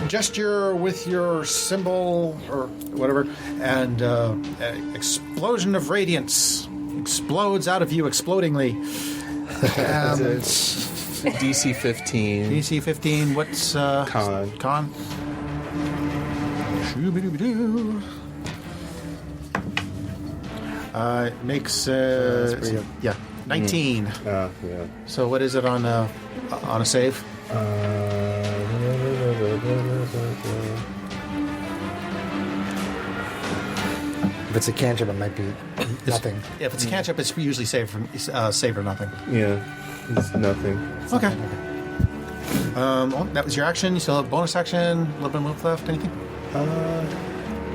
gesture with your symbol or whatever, and an explosion of radiance explodes out of you explodingly. DC 15. DC 15, what's... Con. Con. Shoo-be-doo-be-doo. Makes... pretty good. yeah, 19. Yeah. So what is it on a save? If it's a cantrip, it might be nothing. If it's a cantrip, it's usually save or nothing. Yeah, it's nothing. Okay. That was your action. You still have bonus action, a little bit of move left, anything?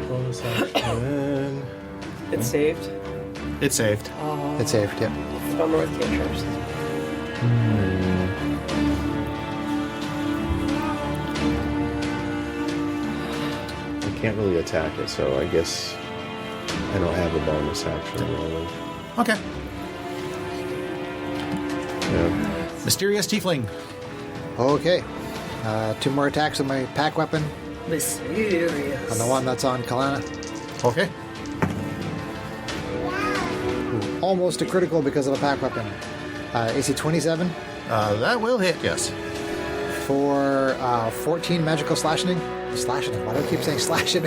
Bonus action. It's saved. It's saved. It's saved, yep. It's bummer with cantrips. I can't really attack it, so I guess I don't have a bonus action. Really. Okay. Yeah. Mysterious Tiefling. Okay. 2 more attacks with my pack weapon Mysterious. on the one that's on Kalana. Okay. Almost a critical because of a pack weapon. AC 27 That will hit, yes. for 14 magical slashing. Slashing. Why do I keep saying slashing?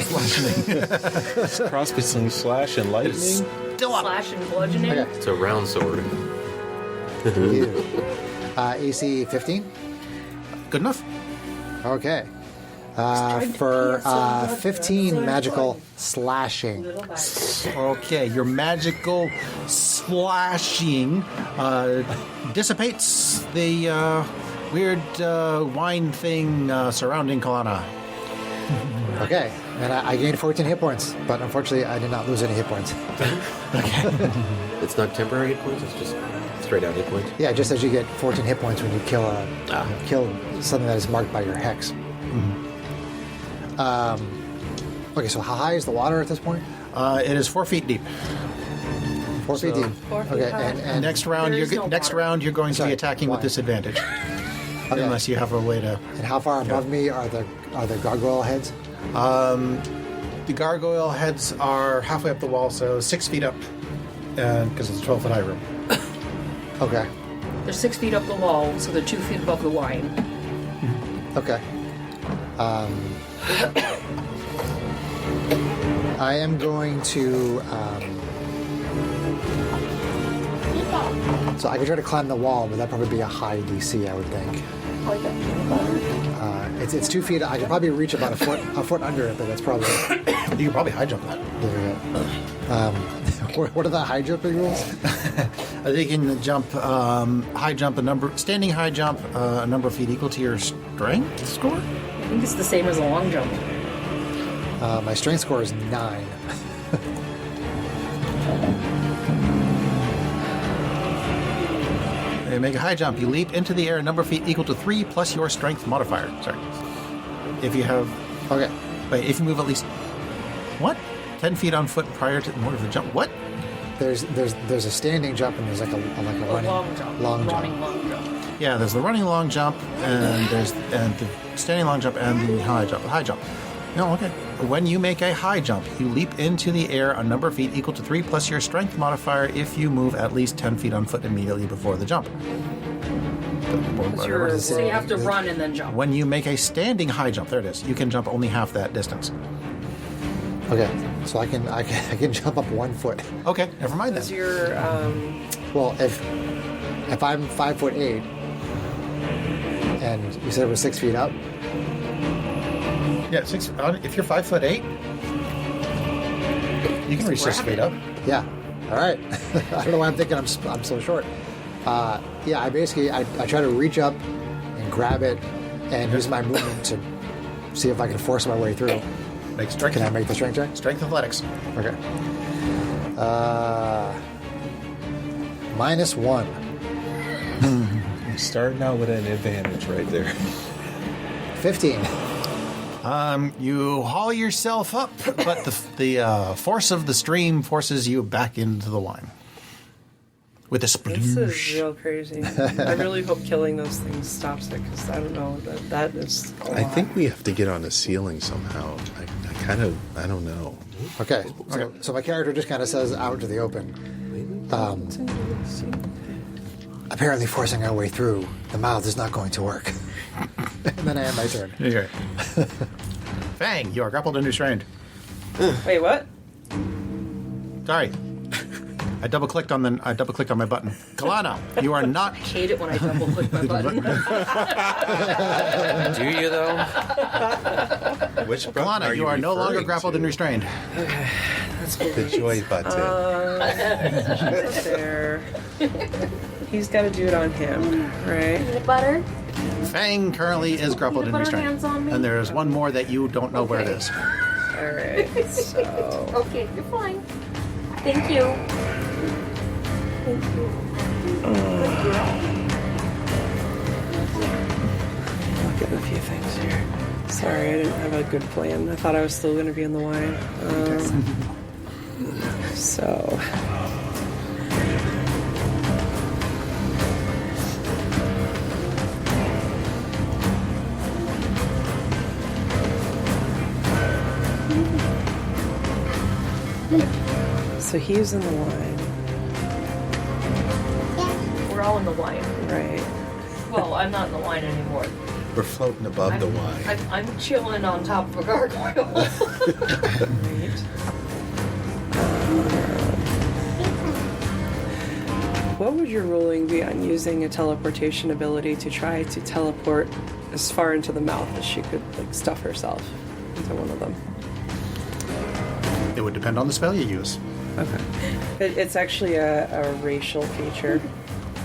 Cross between slash and lightning. Still up. Slash and bludgeoning. Okay. It's a round sword. AC 15. Good enough. Okay. For 15 magical slashing. Okay, your magical slashing dissipates the weird wine thing surrounding Kalana. Okay. And I gained 14 hit points, but unfortunately I did not lose any hit points. It's not temporary hit points, it's just straight out hit points. Yeah, just as you get 14 hit points when you kill something that is marked by your hex. Okay, so how high is the water at this point? It is 4 feet deep. 4 feet deep. 4 feet Okay, high. and Next round, There is you're no next water. round you're going to Sorry, be attacking with why? disadvantage, Okay. unless you have a way to. and how far above me are the gargoyle heads? The gargoyle heads are halfway up the wall, so 6 feet up, because it's a 12-foot high room. Okay. They're 6 feet up the wall, so they're 2 feet above the wine. Okay. I am going to. So I could try to climb the wall, but that'd probably be a high DC, I would think. It's 2 feet. I could probably reach about a foot under it, but that's probably. You can probably high jump that. There we go. What are the high jumping rules? They can jump high jump standing high jump a number of feet equal to your strength score. I think it's the same as a long jump. My strength score is 9. You make a high jump. You leap into the air a number of feet equal to 3 plus your strength modifier. Sorry. If you have. Okay. Wait, if you move at least. What? 10 feet on foot prior to in order to jump. What? There's a standing jump and there's like a running Long jump. long Running jump. long jump. Yeah, there's the running long jump, and there's the standing long jump, and the high jump. High jump. No, okay. When you make a high jump, you leap into the air a number of feet equal to 3 plus your strength modifier if you move at least 10 feet on foot immediately before the jump. Whatever. So you have to run and then jump. When you make a standing high jump, there it is. You can jump only half that distance. Okay, so I can jump up 1 foot. Okay, never mind Is then. your Well, if I'm 5'8", and you said it was 6 feet up, Yeah, if you're 5'8", you can reach 6 feet up. yeah. All right. I don't know why I'm thinking I'm so short. Yeah, I try to reach up and grab it and use my movement to see if I can force my way through. Make strength. Can I make the strength check? Strength athletics. Okay. -1. Starting out with an advantage right there. 15. You haul yourself up, but the force of the stream forces you back into the wine. With a This sploosh. is real crazy. I really hope killing those things stops it, because I don't know, that is a I lot. think we have to get on the ceiling somehow. I don't know. Okay. So my character just kind of says out to the open. Apparently forcing our way through the mouth is not going to work. And then I have my turn. Okay. Fang, you are grappled and restrained. Wait, what? Sorry. I double clicked on my button. Kalana, you are not. I hate it when I double click my button. Do you though? Which button Kalana, you are no longer referring grappled to? and restrained. The joy button. There. He's got to do it on him, right? Peanut butter? Fang currently is grappled and Peanut butter restrained. hands on me? And there is one more that you don't know where it Okay. is. All right. So Okay, you're fine. Thank you. Thank you. Good girl. look at a few things here. Sorry, I didn't have a good plan. I thought I was still going to be in the wine. So. So he's in the wine, We're all in the wine. right? Well, I'm not in the wine anymore. We're floating above the wine. I'm chilling on top of a gargoyle. Right. What would your ruling be on using a teleportation ability to try to teleport as far into the mouth as she could, like, stuff herself into one of them? It would depend on the spell you use. Okay. It's actually a racial feature.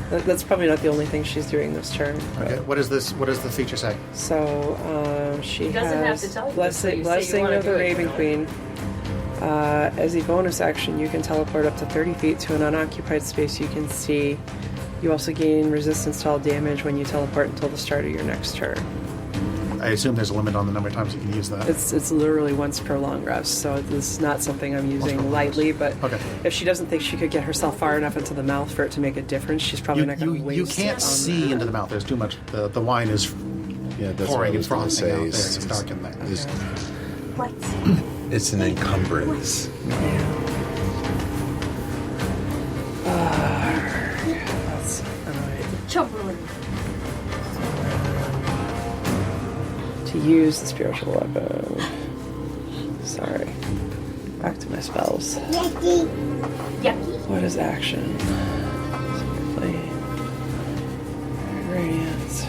That's probably not the only thing she's doing this turn. Okay. What is this? What does the feature say? So she He doesn't have has to tell you blessing, until you say you blessing wanna of the do it, Raven you know. Queen. As a bonus action, you can teleport up to 30 feet to an unoccupied space you can see. You also gain resistance to all damage when you teleport until the start of your next turn. I assume there's a limit on the number of times you can use that. It's literally once per long rest, so this is not something I'm per long using lightly. But Okay. if she doesn't think she could get herself far enough into the mouth for it to make a difference, she's probably not going to waste You it can't on see that. into the mouth. There's too much. The wine is Yeah, that's what pouring I and was going to frothing out say. there. It's dark in there. It's an encumbrance. That's annoying. Chumberland. To use the spiritual weapon. Sorry. Back to my spells. Yucky. What is action? Simply. Radiance.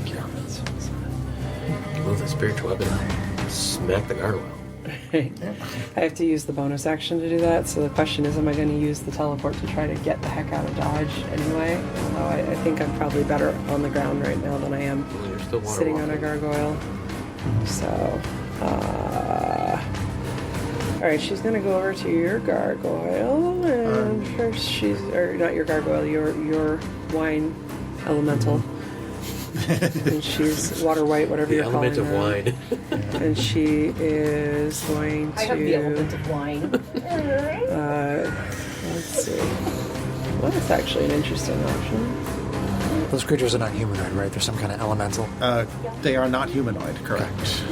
Endurance. Move the spiritual weapon. Smack the gargoyle. I have to use the bonus action to do that, so the question is, am I going to use the teleport to try to get the heck out of Dodge anyway? Although I think I'm probably better on the ground right now than I am Well, you're still water sitting on a walking. gargoyle. So, alright, she's going to go over to your gargoyle, and first she's, or not your gargoyle, your wine elemental. And she's water white, whatever The you're element calling of her. wine. And she is going to. I have the element of wine. Let's see. Well, that's actually an interesting option. Those creatures are not humanoid, right? They're some kind of elemental. They are not humanoid, correct?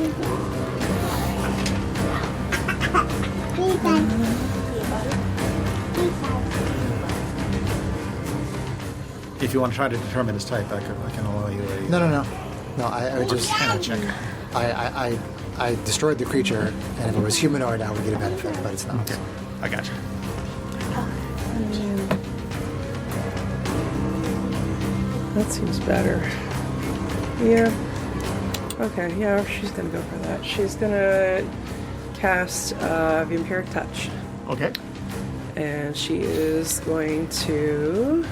If you want to try to determine its type, I can allow you a. No. I would just check. I destroyed the creature, and if it was humanoid, I would get a benefit, but it's not. Okay, I got you. That seems better. Yeah. Okay, yeah, she's gonna go for that. She's gonna cast Vampiric Touch. Okay. And she is going to,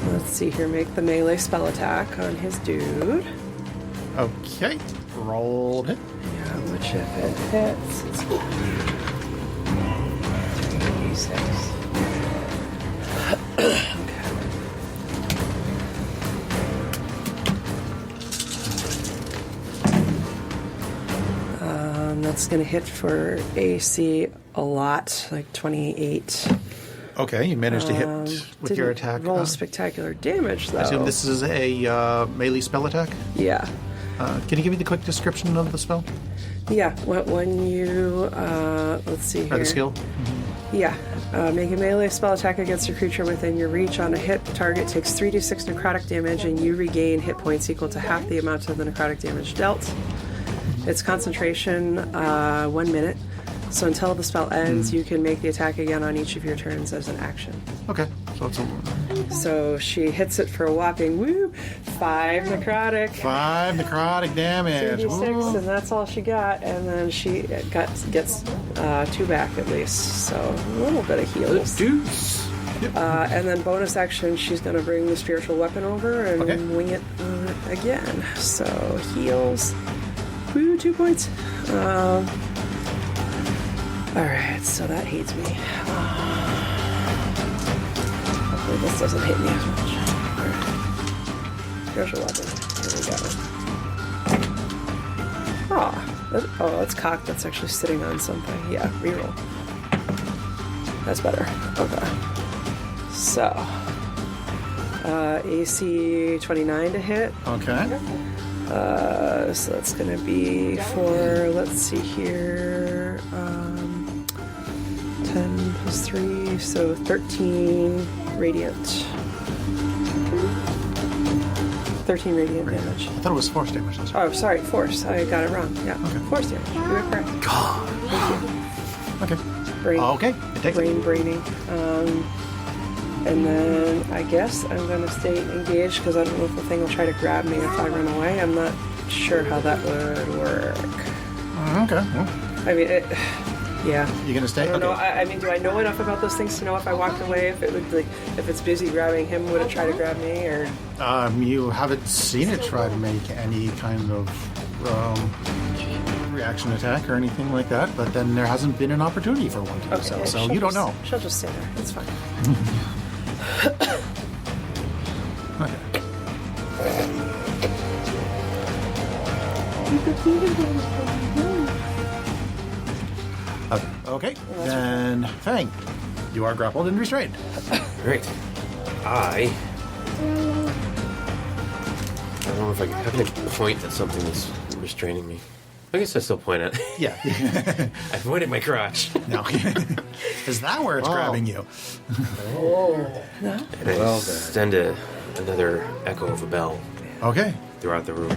let's see here, make the melee spell attack on his dude. Okay. Roll hit. Yeah, which if it hits, it's 3d6. That's going to hit for AC a lot, like 28. Okay, you managed to hit with your Didn't attack. roll spectacular damage, though. I assume this is a melee spell attack? Yeah. Can you give me the quick description of the spell? Yeah, when you, let's see here. Or the skill? Yeah. Make a melee spell attack against a creature within your reach. On a hit, the target takes 3d6 necrotic damage, and you regain hit points equal to half the amount of the necrotic damage dealt. Its concentration, 1 minute. So until the spell ends, you can make the attack again on each of your turns as an action. Okay, so it's a So she hits it for a whopping, 5 necrotic. 5 necrotic damage. 3d6, and that's all she got. And then she gets 2 back at least. So a little bit of heals. Deuce. And then bonus action, she's going to bring the spiritual weapon over and Okay. wing it again. So heals. 2 points. Alright, so that hates me. Hopefully this doesn't hit me as much. Spiritual weapon. Here we go. That's cocked. That's actually sitting on something. Yeah, reroll. That's better. Okay. So, AC 29 to hit. Okay. So that's going to be for, let's see here, 10 plus 3, so 13 radiant. 13 radiant damage. I thought it was force damage. That's right. Oh, sorry, force. I got it wrong. Yeah, force damage. You were correct. Okay. Brain, Okay. Take it. braining. And then I guess I'm going to stay engaged because I don't know if the thing will try to grab me if I run away. I'm not sure how that would work. Okay. Well, I mean, yeah. you gonna stay? I don't know. Okay. I mean, do I know enough about those things to know if I walked away, if it would if it's busy grabbing him, would it try to grab me, or? You haven't seen it try to make any kind of reaction attack or anything like that, but then there hasn't been an opportunity for one to do so, so she'll you don't just- know. She'll just stay there. It's fine. Okay. Okay, then Fang, you are grappled and restrained. Right. I don't know if I can point at something that's restraining me. I guess I still point at. Yeah. I pointed my crotch. No. Is that where it's grabbing you? And I send another echo of a bell Okay. throughout the room.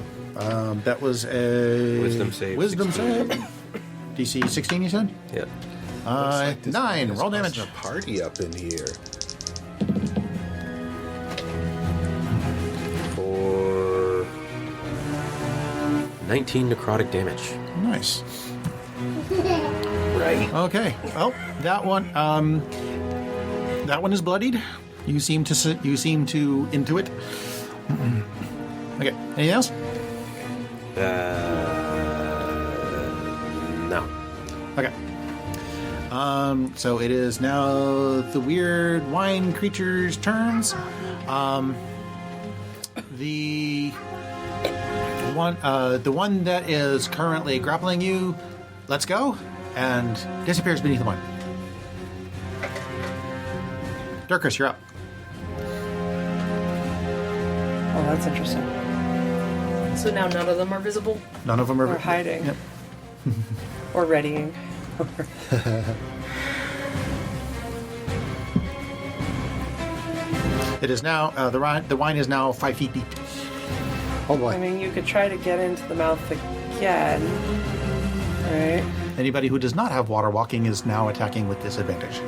That was a Wisdom save, Wisdom 16. save. DC 16, you said? Yeah. 9. Roll damage. A party up in here. For 19 necrotic damage. Nice. Right. Okay. Well, that one is bloodied. You seem to intuit. Okay. Anything else? No. Okay. So it is now the weird wine creature's turns. The one that is currently grappling you lets go and disappears beneath the wine. Dirkus, you're up. Oh, that's interesting. So now none of them are visible? None of them are Or hiding. Yep. Or readying. It is now the wine is now 5 feet deep. Oh boy. I mean, you could try to get into the mouth again. Right? Anybody who does not have water walking is now attacking with disadvantage.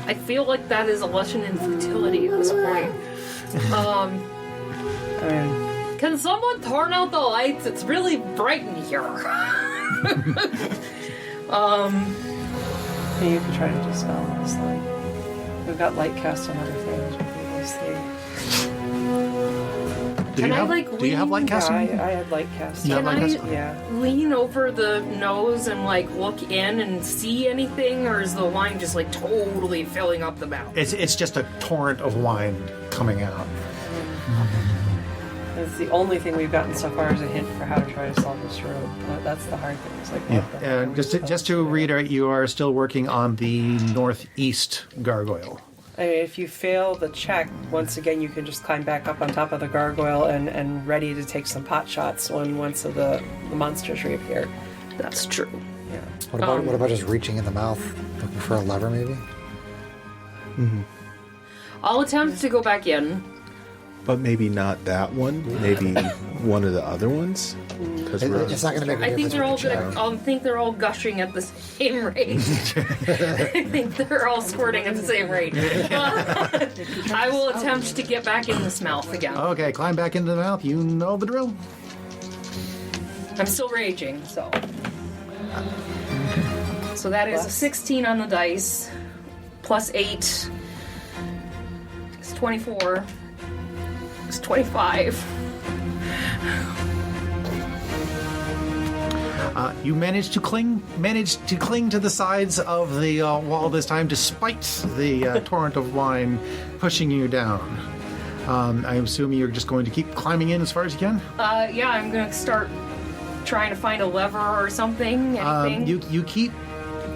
I feel like that is a lesson in futility at this point. I mean, Can someone turn out the lights? It's really bright in here. you could try to dispel this light. We've got light cast on other things. We'll see. Do Can you I, have? like, Do you have light lean- casting? Yeah, I had light cast. You have Can light I casting? Yeah. lean over the nose and like look in and see anything, or is the wine just like totally filling up the mouth? It's just a torrent of wine coming out. It's the only thing we've gotten so far is a hint for how to try to solve this room. That's the hard thing. It's like, what the heck are And we just supposed to reiterate, you are still working on the northeast gargoyle. I mean, if you fail the check, once again, you can just climb back up on top of the gargoyle and ready to take some pot shots when once of the monsters reappear. That's true. Yeah. What about just reaching in the mouth, looking for a lever, maybe? I'll attempt to go back in. But maybe not that one. Maybe one of the other ones. Because It's not going to make a I think difference. they're all with the check. gonna. I think they're all gushing at the same rate. I think they're all squirting at the same rate. I will attempt to get back in this mouth again. Okay, climb back into the mouth. You know the drill. I'm still raging, so. So that is a 16 on the dice, plus 8. It's 24. It's 25. You managed to cling to the sides of the wall this time, despite the torrent of wine pushing you down. I assume you're just going to keep climbing in as far as you can. Yeah, I'm gonna start trying to find a lever or something. Anything. You keep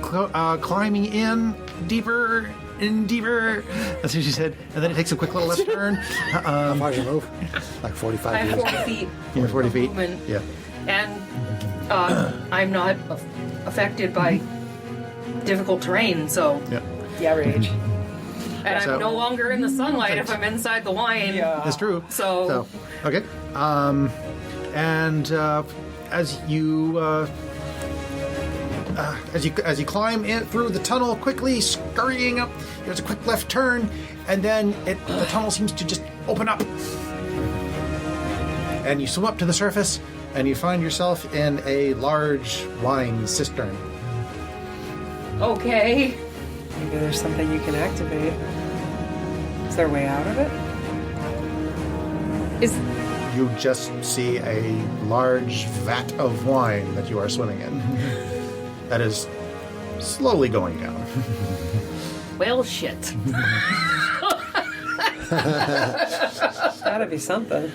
climbing in deeper and deeper. That's what she said. And then it takes a quick little left turn. How far does it move? Like 45 I have feet. 40 feet. You're 40 feet. movement. Yeah. And I'm not affected by difficult terrain, so. Yeah. Yeah, rage. And So- I'm no longer in the sunlight if I'm inside the wine. Yeah. That's true. So- okay. And as you climb in through the tunnel quickly, scurrying up, there's a quick left turn, and then the tunnel seems to just open up, and you swim up to the surface, and you find yourself in a large wine cistern. Okay. Maybe there's something you can activate. Is there a way out of it? Is You just see a large vat of wine that you are swimming in. That is slowly going down. well shit. Gotta be something.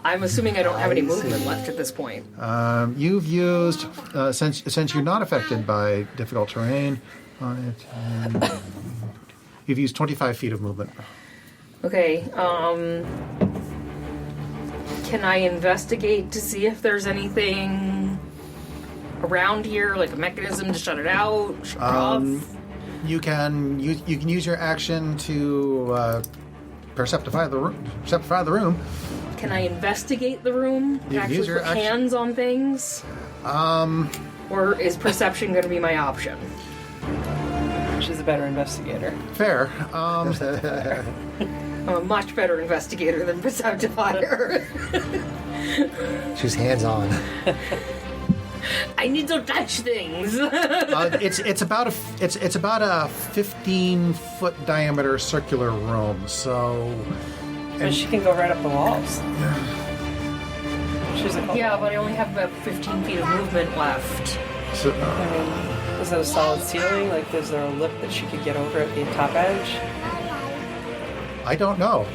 I'm assuming I don't have any movement left at this point. You've used, since you're not affected by difficult terrain, you've used 25 feet of movement. Okay, can I investigate to see if there's anything around here, like a mechanism to shut it out, shut it off? You can use your action to perceptify the room. Can I investigate the room? You can Actually use your put action- hands on things? Or is perception going to be my option? She's a better investigator. Fair. I'm a much better investigator than perceptifier. She's hands-on. I need to touch things. It's about a 15-foot diameter circular room. So. But she can go right up the walls. She's a Yeah, but I only have about 15 feet of movement left. So, I mean, is it a solid ceiling? Like, is there a lip that she could get over at the top edge? I don't know.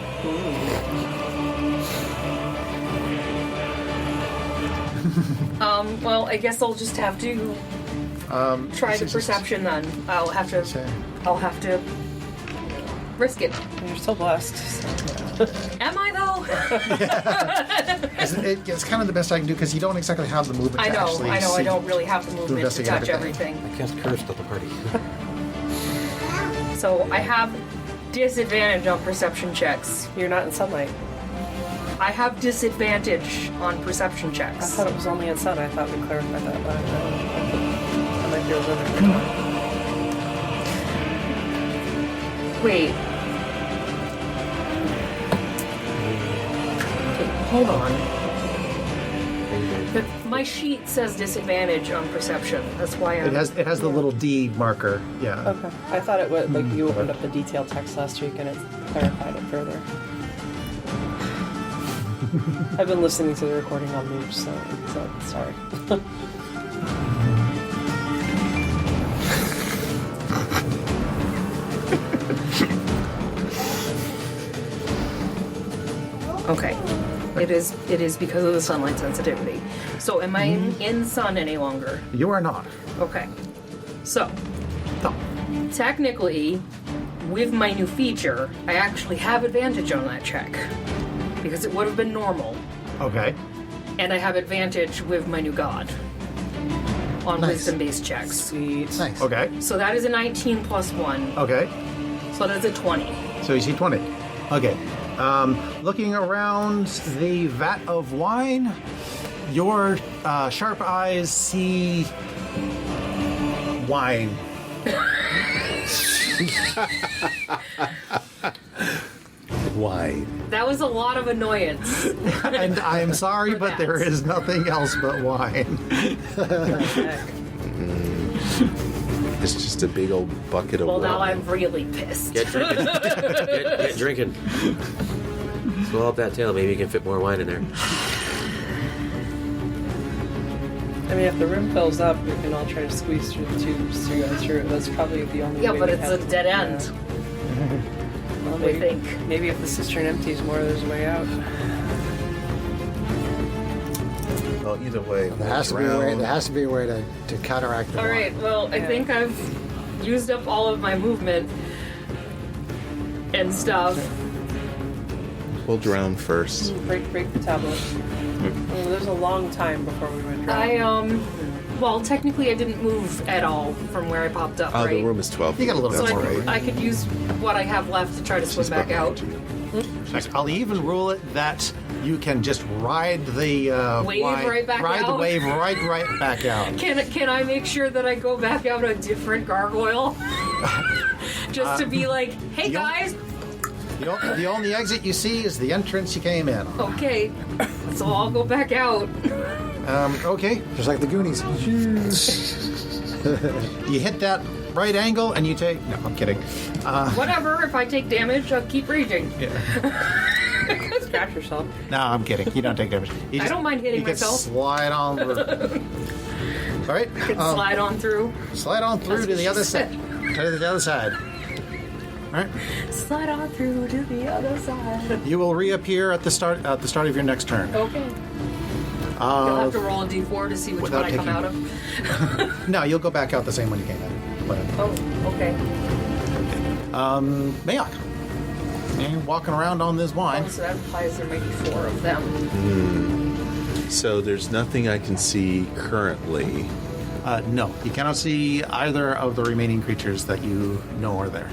Well, I guess I'll just have to try the perception then. I'll have to risk it. You're still blessed. So. Am I though? It's kind of the best I can do because you don't exactly have the movement. I to know. actually I see- don't really have the movement to investigate touch everything. everything. I cast Cursed at the party. So I have disadvantage on perception checks. You're not in sunlight. I have disadvantage on perception I checks. thought it was only in sun. I thought we clarified that, but I might be a little bit. Wait. Hold on. But my sheet says disadvantage on perception. That's why It has the little D marker. Yeah. Okay. I thought it would, like, you opened up the detailed text last week and it clarified it further. I've been listening to the recording on loop, so sorry. Okay. It is because of the sunlight sensitivity. So am I in sun any longer? You are not. Okay. So, No. technically, with my new feature, I actually have advantage on that check. Because it would have been normal. Okay. And I have advantage with my new god. On Nice. wisdom-based checks. Sweet. Nice. Okay. So that is a 19 plus 1. Okay. So that's a 20. So you see 20. Okay. Looking around the vat of wine, your sharp eyes see wine. Why? That was a lot of annoyance. And I'm sorry, but there is nothing else but wine. It's just a big old bucket of Well, wine. now I'm really pissed. Get drinking. Get drinking. Swell up that tail. Maybe you can fit more wine in there. I mean, if the room fills up, we can all try to squeeze through the tubes to go through. That's probably the only Yeah, way. but we it's have a to- dead end. Yeah. Well, I maybe, think. maybe if the cistern empties more, there's a way out. Well, either way, There has to be a way. There has to be a way to counteract the All wine. right, well, I think I've used up all of my movement and stuff. we'll drown first. Break the tablet. Well, there's a long time before we would drown. Well, technically I didn't move at all from where I popped up, Oh, right? the room is 12. You got a little So bit I more could, room. I could use what I have left to try to swim back out. I'll even rule it that you can just ride the Wave wine, right back ride the out? wave right back out. Can I make sure that I go back out a different gargoyle? Just to be like, hey You don't- guys, The only exit you see is the entrance you came in. okay, so I'll go back out. Okay, Just like the Goonies. you hit that right angle and you take. No, I'm kidding. Whatever, if I take damage, I'll keep raging. Scratch yourself. No, I'm kidding. You don't take damage. You I don't mind hitting you can myself. Slide on through. All right, Can slide on through. slide on through That's to what the she other said. side. To the other side. All right. Slide on through to the other side. You will reappear at the start of your next turn. Okay. You'll have to roll a d4 to see which one without I come taking- out of. No, you'll go back out the same one you came in. Whatever. Oh, okay. Mayok. And you're walking around on this wine. Oh, so that implies there might be 4 of them. So there's nothing I can see currently. No, you cannot see either of the remaining creatures that you know are there.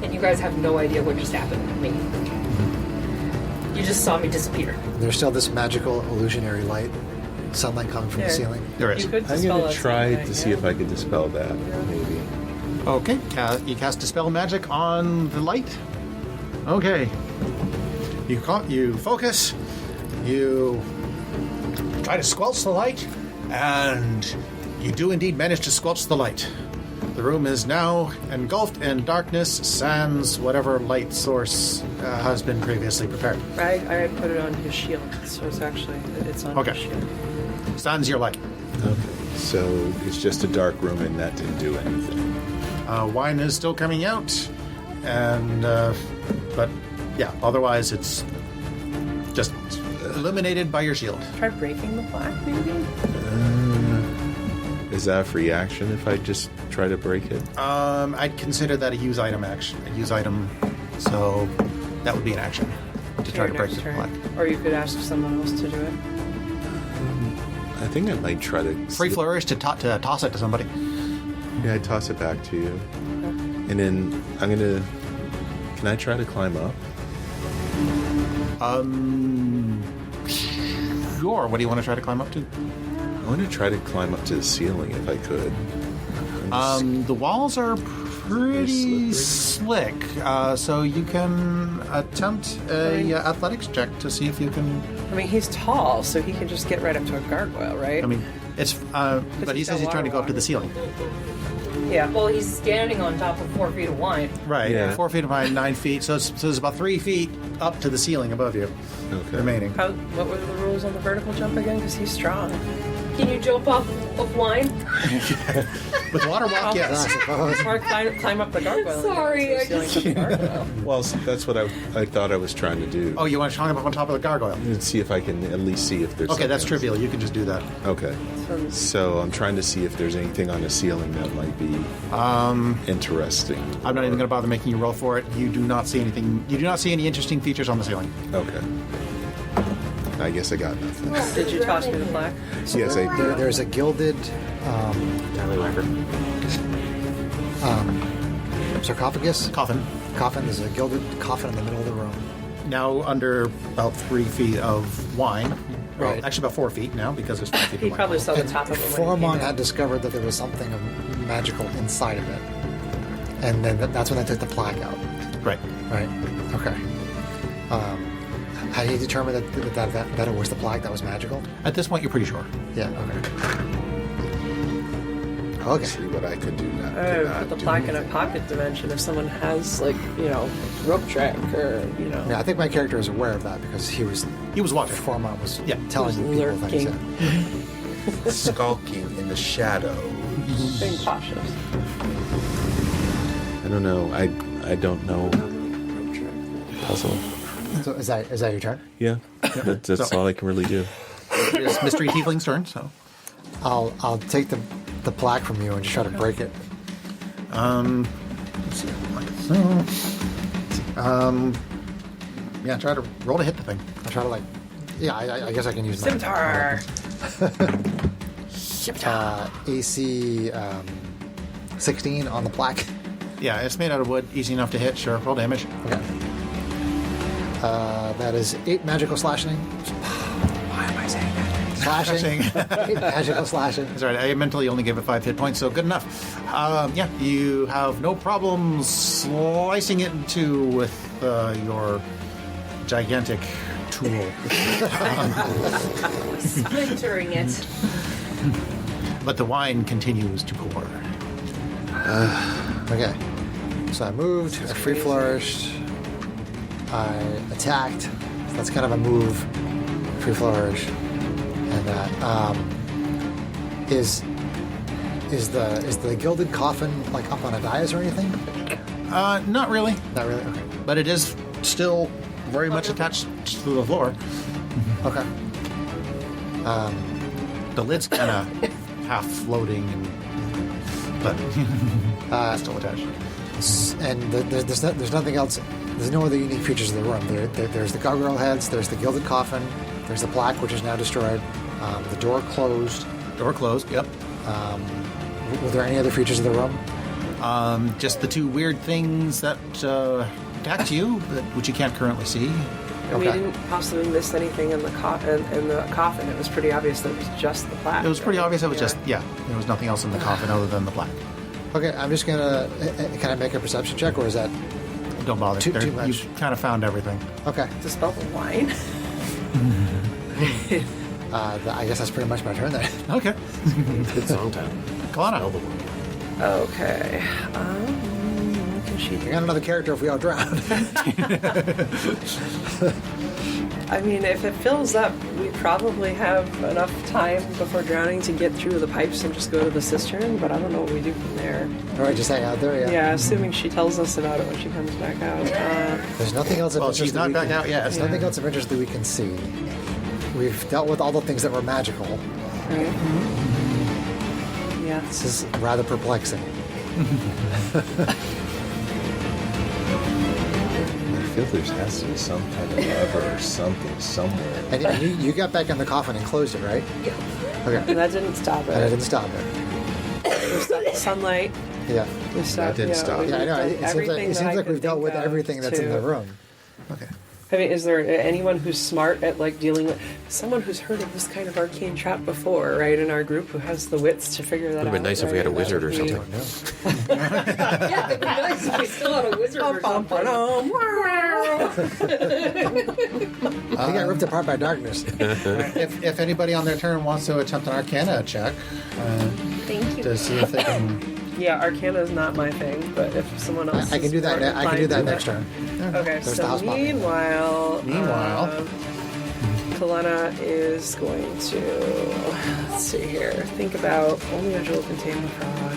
And you guys have no idea what just happened to me. You just saw me disappear. There's still this magical illusionary light, sunlight coming from the Yeah. ceiling. There is. You could I'm dispel going us to try anything, to see yeah. if I can dispel that, maybe. Okay, you cast Dispel Magic on the light. Okay. You focus, you try to squelch the light, and you do indeed manage to squelch the light. The room is now engulfed in darkness, sans whatever light source has been previously prepared. I had put it on his shield, so it's on Okay. his shield. Sans your light. Okay. So it's just a dark room and that didn't do anything. Wine is still coming out, and but yeah, otherwise it's just illuminated by your shield. Try breaking the plaque, maybe? Is that a free action if I just try to break it? I'd consider that a use item action. A use item, so that would be an action to try to Your break next the turn. plaque. Or you could ask someone else to do it. I think I might try to... Free flourish to toss it to somebody. Yeah, I toss it back to you. And then I'm going to... Can I try to climb up? Sure. What do you want to try to climb up to? I want to try to climb up to the ceiling if I could. I'm just- The walls are pretty slippery. slick, so you can attempt a athletics check to see if you can I mean, he's tall, so he can just get right up to a gargoyle, right? I mean, it's. But he he's says got he's trying to go up to water the ceiling. yeah. Well, he's standing on top of 4 feet of wine. Right. Yeah. 4 feet high, 9 feet. So it's about 3 feet up to the ceiling above you. Okay. Remaining. What were the rules on the vertical jump again? Because he's strong. Can you jump off of wine? With water walk, yes. I suppose. Or climb up the gargoyle. Sorry, and get to the ceiling of the gargoyle. Well, that's what I thought I was trying to do. Oh, you want to climb up on top of the gargoyle? And see if I can at least see if there's. Okay, that's something trivial. You can just do that. else. Okay. So I'm trying to see if there's anything on the ceiling that might be interesting. I'm not even going to bother making you roll for it. You do not see anything. You do not see any interesting features on the ceiling. Okay. I guess I got nothing. Did you toss me the plaque? Yes, I did. There's a gilded Tallywhacker. sarcophagus. Coffin. Coffin. There's a gilded coffin in the middle of the room. Now under about 3 feet of wine. Well, Right. actually about 4 feet now because there's 5 feet He of wine. probably saw the top of it. when he Formon came had in. discovered that there was something magical inside of it, and then that's when they took the plaque out. Right. Right. Okay. Had he determined that it was the plaque that was magical? At this point, you're pretty sure. Yeah. Okay. See what I could do now. Put the plaque in a pocket dimension if someone has, like, rope trick or, Yeah, I think my character is aware of that because he was watching. Formon was Yeah. telling He was people things. lurking. Skulking in the shadow. being cautious. I don't know. I don't know. Puzzle. So is that your turn? Yeah. That's So- all I can really do. It's Mystery Tiefling's turn, so. I'll take the plaque from you and just try to break it. Let's see. Like so. Yeah, try to roll to hit the thing. I'll try to I guess I can use Scimitar! AC 16 on the plaque. Yeah, it's made out of wood, easy enough to hit. Sure, roll damage. Okay. That is 8 magical slashing. Why am I saying that? Slashing. 8 magical slashing. That's right. I mentally only gave it 5 hit points, so good enough. Yeah, you have no problem slicing it in two with your gigantic tool. Splintering it. Mm-hmm. But the wine continues to pour. Okay. So I moved, I free flourished, I attacked. So that's kind of a move, free flourish. And that is the gilded coffin like up on a dais or anything? Not really, Not really. Okay. but it is still very much attached to the floor. Okay. The lid's kind of half floating, but it's still attached. And there's nothing else. There's no other unique features of the room. There's the gargoyle heads. There's the gilded coffin. There's the plaque, which is now destroyed. The door closed. Door closed. Yep. Were there any other features of the room? Just the two weird things that attacked you, which you can't currently see. And we Okay. didn't possibly miss anything in the coffin. It was pretty obvious that it was just the plaque. It was pretty right? obvious. It was Yeah. there was nothing else in the coffin other than the plaque. Okay, I'm just gonna. Can I make a perception check, or is that Don't bother. Too There- much. You kind of found everything. okay? Dispel the wine. I guess that's pretty much my turn then. Okay. Good song time. Kalana. Spell the one. Okay. What can she We do? got another character if we all drown. I mean, if it fills up, we probably have enough time before drowning to get through the pipes and just go to the cistern, but I don't know what we do from there. All right, just hang out there. Yeah. Yeah, assuming she tells us about it when she comes back out. There's nothing else of Well, interest she's that not we back can- out yet. There's nothing else of interest that we can see. We've dealt with all the things that were magical. Right? Yeah. This is rather perplexing. I feel there has to be some kind of lever or something somewhere. And you got back in the coffin and closed it, right? Yeah. Okay. And that didn't stop And I it. didn't stop it. We stopped the sunlight. Yeah. We stopped, didn't stop. we Yeah, I know. did It seems like, everything it that seems I like could we've dealt think with of everything that's in to- the room. Okay. I mean, is there anyone who's smart at like dealing with someone who's heard of this kind of arcane trap before, right? In our group, who has the wits to figure that out? Would've been nice if we had a right? That wizard or would be- something. Yeah, it'd be nice if we still had a wizard or something. He got ripped apart by darkness. If anybody on their turn wants to attempt an Arcana check Thank you. to see if they can. Yeah, Arcana is not my thing, but if someone else, I can is do that. more I can do that inclined to next turn. Okay, There's the so house mom. meanwhile, Meanwhile. Kalena is going to, let's see here, think about only angel will contain the frog.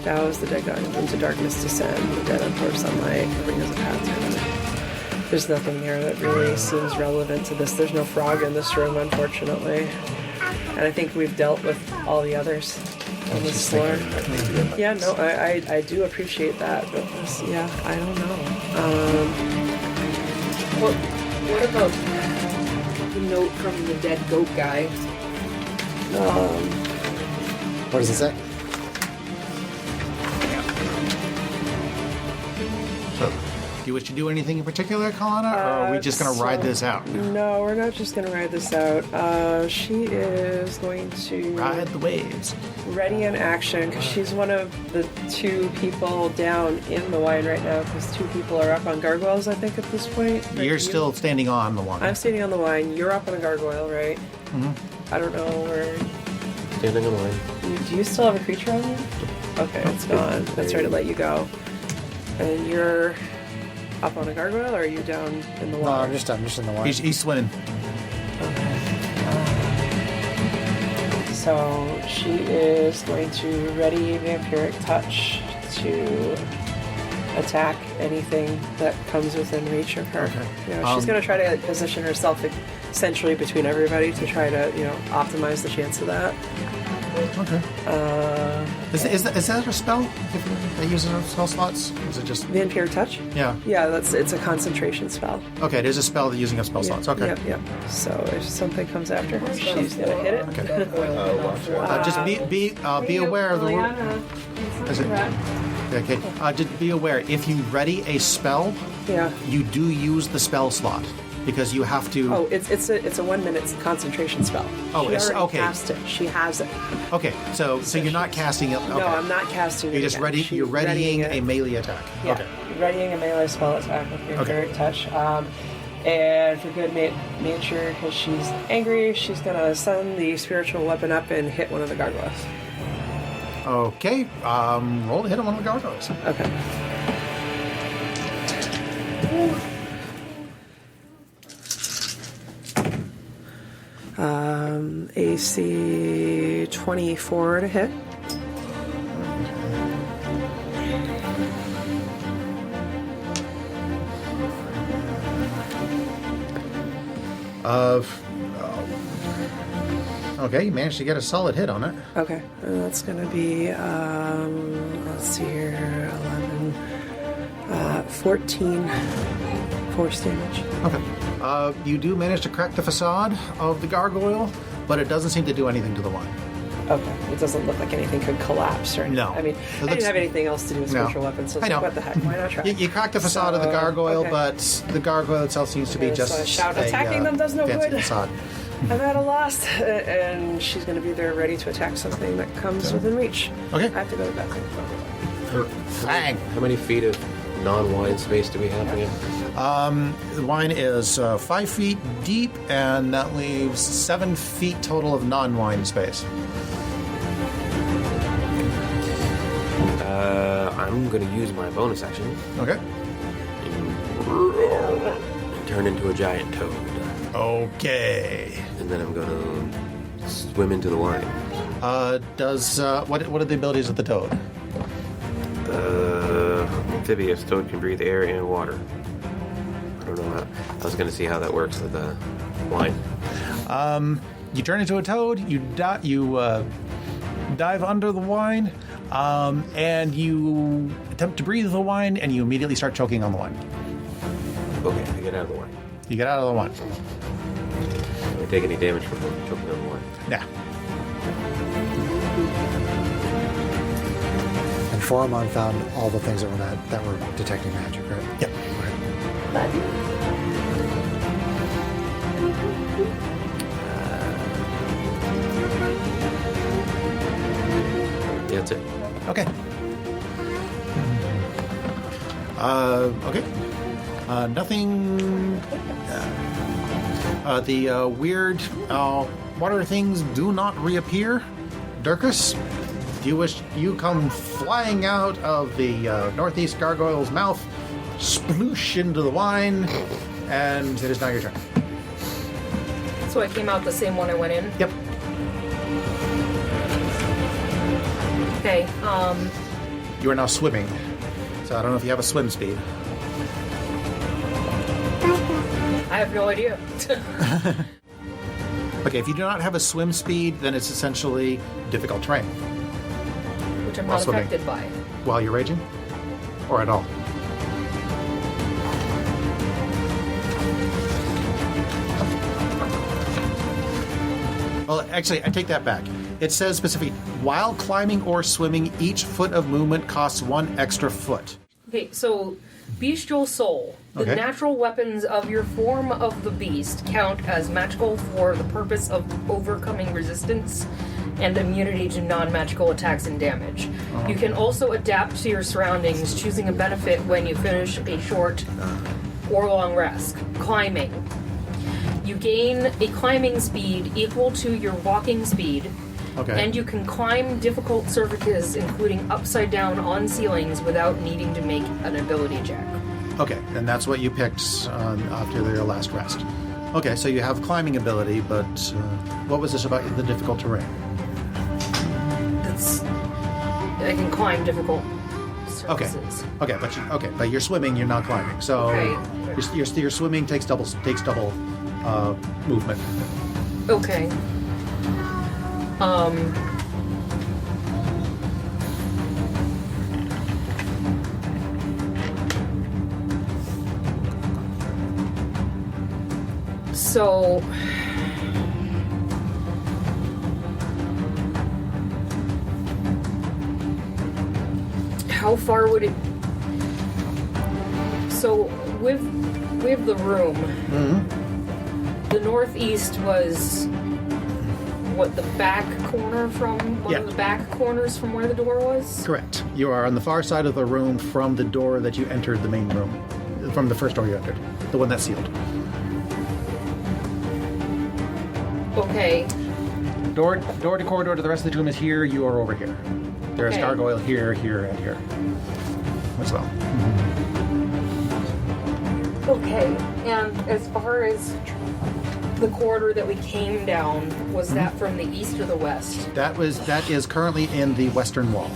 Douse the dead guardians into darkness descend, the dead unforced sunlight, ring as a path to heaven. There's nothing there that really seems relevant to this. There's no frog in this room, unfortunately. And I think we've dealt with all the others on this floor. Yeah, no, I do appreciate that, but this, yeah, I don't know. What about the note from the dead goat guy? What does it say? So, do you wish to do anything in particular, Kalana, or are we just going to ride this out? No, we're not just going to ride this out. She is going to Ride the waves. ready in action because she's one of the two people down in the wine right now because two people are up on gargoyles, I think, at this point. Right, You're you? still standing on the one. I'm standing on the wine. You're up on a gargoyle, right? Mm-hmm. I don't know where... Standing on the line. Do you still have a creature on you? Okay, it's gone. That's right, it let you go. And you're up on a gargoyle, or are you down in the No, water? I'm just in the wine. He's swimming. So she is going to ready vampiric touch to attack anything that comes within reach of her. Okay. You know, she's going to try to position herself essentially between everybody to try to, optimize the chance of that. Okay. Is that a spell? If they use it on spell slots? Is it just... Vampiric touch? Yeah. Yeah, it's a concentration spell. Okay, it is a spell that using up spell slots. Okay. Yep. So if something comes after her, she's going to hit it. Okay. Just be aware of the rule. Is it? Okay. Just be aware. If you ready a spell, Yeah. you do use the spell slot because you have to. Oh, it's a 1 minute concentration spell. Oh, she it's- already okay. cast it. She has it. Okay. So you're not casting it. Okay. No, I'm not casting it. You're just again. ready. She's You're readying it. a melee attack. Yeah, Okay. readying a melee spell attack with your Okay. third touch. And for good nature, because she's angry, she's gonna send the spiritual weapon up and hit one of the gargoyles. Okay. Roll to hit on one of the gargoyles. Okay. AC 24 to hit. Okay, you managed to get a solid hit on it. Okay, and that's gonna be, let's see here, 11, 14 force damage. Okay. You do manage to crack the facade of the gargoyle, but it doesn't seem to do anything to the wine. Okay, it doesn't look like anything could collapse or anything. No. I mean, It I looks- didn't have anything else to do with No. spiritual weapons, so I know. what the heck, why not try? You crack the facade of the So, gargoyle, okay. but the gargoyle itself seems to be Okay, just so I shout, attacking them does no fancy good. facade. I'm at a loss, and she's going to be there ready to attack something that comes within reach. Okay. I have to go to the bathroom. Bang! How many feet of non-wine space do we have again? The wine is 5 feet deep, and that leaves 7 feet total of non-wine space. I'm going to use my bonus action Okay. and turn into a giant toad. Okay. And then I'm going to swim into the wine. What are the abilities of the toad? Amphibious toad can breathe air and water. I don't know how. I was going to see how that works with the wine. You turn into a toad. You dive under the wine, and you attempt to breathe the wine, and you immediately start choking on the wine. Okay, I get out of the wine. You get out of the wine. Do I take any damage from choking on the wine? Yeah. And Foramon found all the things that were detecting magic, right? Yep. Yeah, that's it. Okay. Okay. Nothing. The weird water things do not reappear. Durkus, you come flying out of the northeast gargoyle's mouth, sploosh into the wine, and it is now your turn. So I came out the same one I went in? Yep. Okay, You are now swimming. So I don't know if you have a swim speed. I have no idea. Okay, if you do not have a swim speed, then it's essentially difficult terrain Which I'm While not swimming. affected by. while you're raging, or at all. Well, actually, I take that back. It says specifically, while climbing or swimming, each foot of movement costs 1 extra foot. Okay, so bestial soul. The Okay. natural weapons of your form of the beast count as magical for the purpose of overcoming resistance and immunity to non-magical attacks and damage. You can also adapt to your surroundings, choosing a benefit when you finish a short or long rest. Climbing. You gain a climbing speed equal to your walking speed. Okay. And you can climb difficult surfaces, including upside down on ceilings, without needing to make an ability check. Okay, and that's what you picked after your last rest. Okay, so you have climbing ability, but what was this about the difficult terrain? I can climb difficult Okay. surfaces. But you're swimming, you're not climbing. So Okay. your swimming takes double movement. Okay. So how far would it? So with the room, the northeast was what, the back corner from one Yeah. of the back corners from where the door was? Correct. You are on the far side of the room from the door that you entered the main room. From the first door you entered. The one that's sealed. Okay. Door to corridor to the rest of the room is here. You are over here. There is Okay. gargoyle here, here, and here. As well. Okay. And as far as the corridor that we came down, was that from the east or the west? That is currently in the western wall.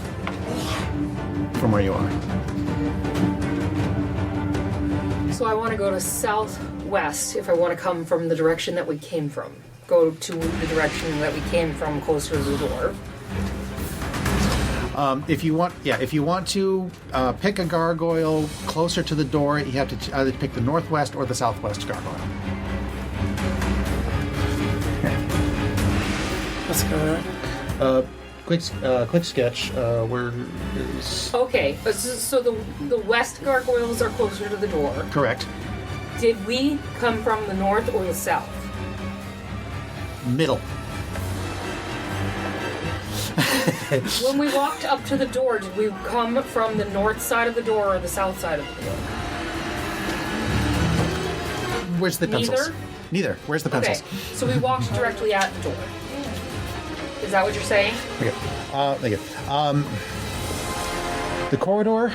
From where you are. So I want to go to southwest if I want to come from the direction that we came from. Go to the direction that we came from, closer to the door. If you want to pick a gargoyle closer to the door, you have to either pick the northwest or the southwest gargoyle. What's going on? Quick sketch. Where is Okay, so the west gargoyles are closer to the door. correct? Did we come from the north or the south? Middle. When we walked up to the door, did we come from the north side of the door or the south side of the door? Where's the pencils? Neither? Neither. Where's the pencils? Okay, so we walked directly at the door. Is that what you're saying? Okay. Thank you. The corridor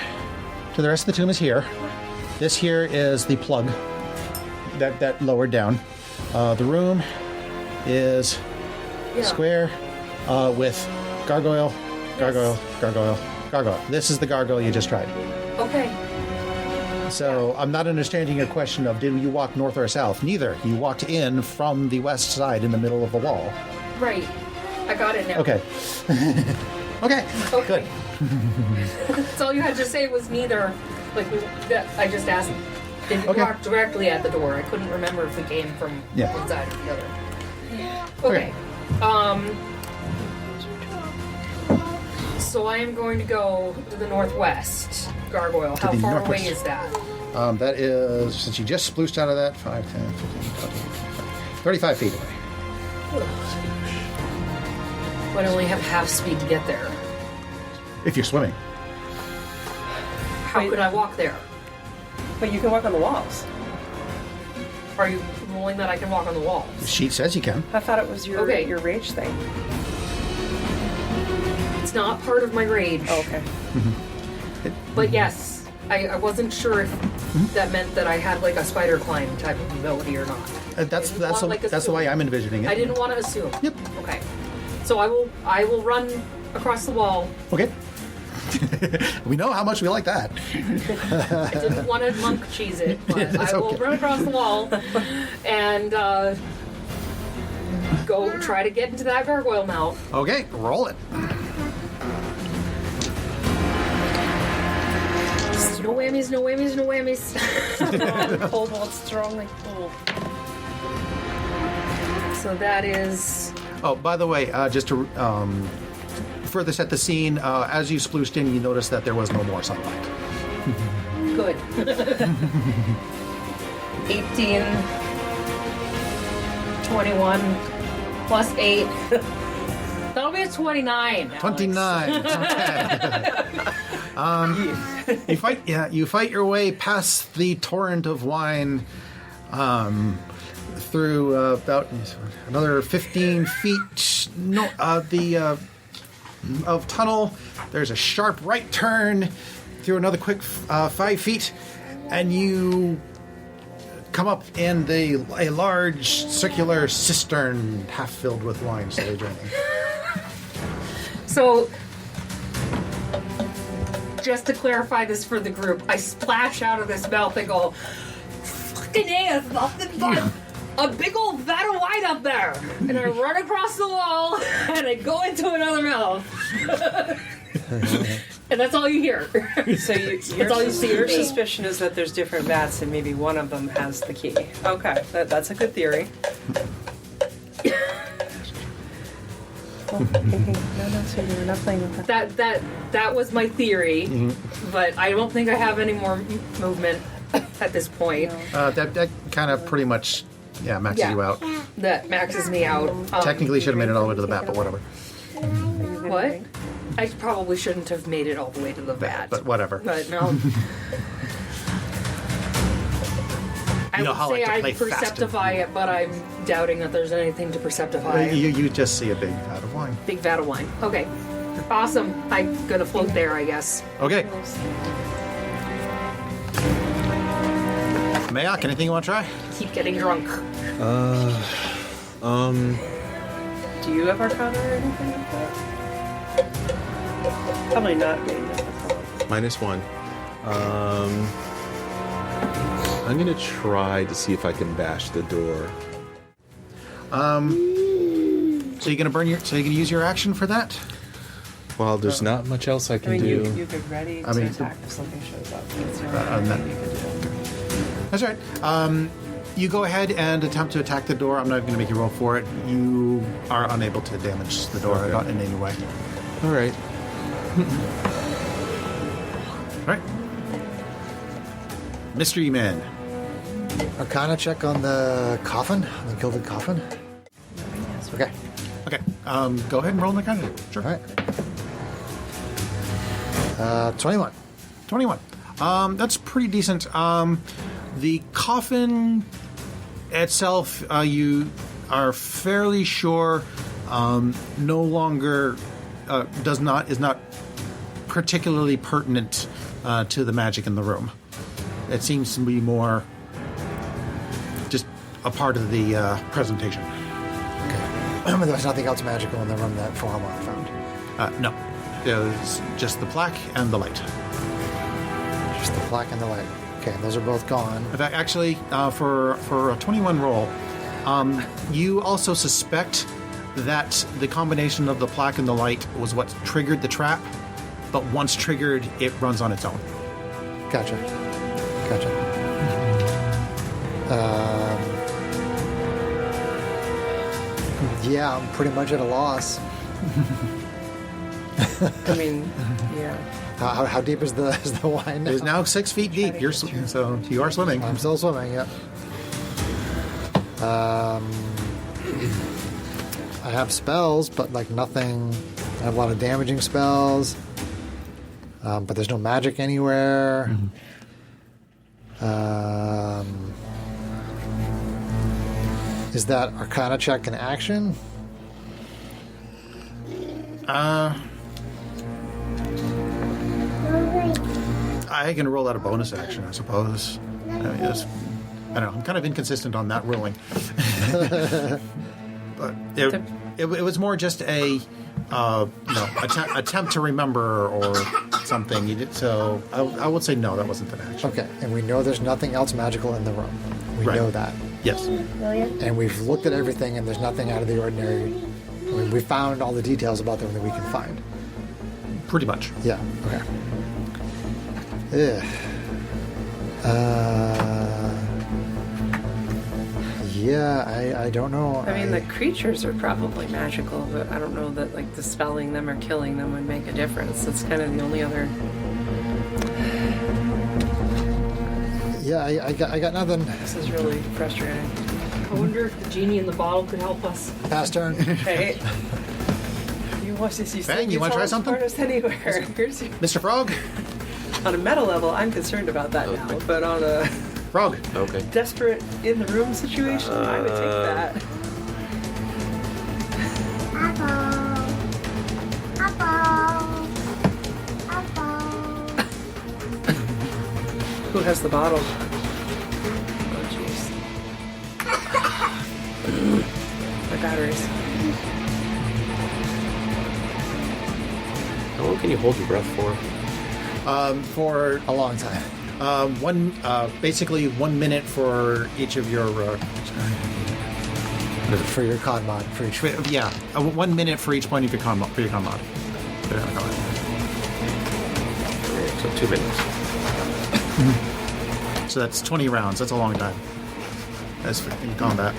to the rest of the tomb is here. This here is the plug that lowered down. The room is Yeah. square with gargoyle, gargoyle, gargoyle, gargoyle. This is the gargoyle you just tried. Okay. So I'm not understanding your question of did you walk north or south? Neither. You walked in from the west side in the middle of the wall. Right. I got it now. Okay. Okay. Okay. That's all you had to say was neither. I just asked. Did you Okay. walk directly at the door? I couldn't remember if we came from Yeah. one side or the other. Okay. So I am going to go to the northwest gargoyle. How the far northwest. away is that? That is, since you just splooshed out of that, 5, 10, 15, 20, 35 feet away. But I only have half speed to get there. If you're swimming. How could I walk there? But you can walk on the walls. Are you ruling that I can walk on the walls? She says you can. I thought it was your Okay. your rage thing. It's not part of my rage. Oh, okay. But yes, I wasn't sure if that meant that I had like a spider climb type of ability or not. That's I didn't want, like, that's the way I'm envisioning it. I didn't want to assume. Yep. Okay. So I will run across the wall. Okay. We know how much we like that. I didn't want to monk cheese it, but That's I will okay. run across the wall and go try to get into that gargoyle mouth. Okay, roll it. No whammies, no whammies, no whammies. Cobalt strongly pulled. So that is Oh, by the way, just to further set the scene, as you splooshed in, you noticed that there was no more sunlight. good. 18, 21, plus 8. That'll be a 29. Alex. 29. Okay. You fight your way past the torrent of wine through about another 15 feet of tunnel. There's a sharp right turn through another quick 5 feet, and you come up in a large circular cistern half filled with wine slowly draining. So, just to clarify this for the group, I splash out of this mouth and go, fucking A, it's nothing but a big old vat of wine up there. And I run across the wall and I go into another mouth. And that's all you hear. So all you see your of me. suspicion is that there's different vats and maybe one of them has the key. Okay, that's a good theory. No, so you're not playing with that. That was my theory, but I don't think I have any more movement at this point. That kind of pretty much, maxes Yeah. you out. That maxes me out. Technically, should have made it all the way to the bat, but whatever. What? I probably shouldn't have made it all the way to the vat. But whatever. But no. I know would how I say like to I play fast and perceptify it, but I'm doubting that there's anything to perceptify. You just see a big vat of wine. Big vat of wine. Okay. Awesome. I'm gonna float there, I guess. Okay. Mayak, anything you want to try? Keep getting drunk. Do you have Arcana or anything like that? Probably not being difficult. -1. I'm gonna try to see if I can bash the door. So you're gonna use your action for that? Well, there's not much else I I can mean, do. you could ready to I mean, attack if something shows up. That's the only and thing that- you could do. That's right. You go ahead and attempt to attack the door. I'm not going to make you roll for it. You are unable to damage the door Okay. in any way. All right. All right. Mystery Man. Arcana check on the coffin, the gilded coffin. Okay. Okay. Go ahead and roll the kind of sure. All right. 21. 21. That's pretty decent. The coffin itself, you are fairly sure, no longer is not particularly pertinent to the magic in the room. It seems to be more just a part of the presentation. Okay. There was nothing else magical in the room that Foremark found. No, there's just the plaque and the light. Just the plaque and the light. Okay, those are both gone. In fact, actually, for a 21 roll, you also suspect that the combination of the plaque and the light was what triggered the trap, but once triggered, it runs on its own. Gotcha. Yeah, I'm pretty much at a loss. I mean, yeah. How deep is the wine now? It is now 6 feet deep. So you are swimming. I'm still swimming, yeah. I have spells, but like nothing. I have a lot of damaging spells, but there's no magic anywhere. Is that Arcana check an action? I can roll out a bonus action, I suppose. I don't know. I'm kind of inconsistent on that ruling. But it was more just a attempt to remember or something. So I would say no, that wasn't an action. Okay, and we know there's nothing else magical in the room. We Right. know that. Yes. And we've looked at everything, and there's nothing out of the ordinary. I mean, we found all the details about them that we can find. Pretty much. Yeah, okay. Ugh. Yeah, I don't know. I mean, the creatures are probably magical, but I don't know that like dispelling them or killing them would make a difference. That's kind of the only other. Yeah, I got nothing. This is really frustrating. I wonder if the genie in the bottle could help us. Pass turn. Hey, you want to see? Fang, you wanna try something? Anywhere. Here's your, Mr. Frog? on a meta level, I'm concerned about that now, but on a Frog. Okay. desperate in the room situation, I would take that. Who has the bottle? Oh, jeez. My batteries. How long can you hold your breath for? For A long time. basically 1 minute for each of your. For your con mod, for each. 1 minute for each point of your con mod. Okay, so 2 minutes. So that's 20 rounds. That's a long time. That's in combat.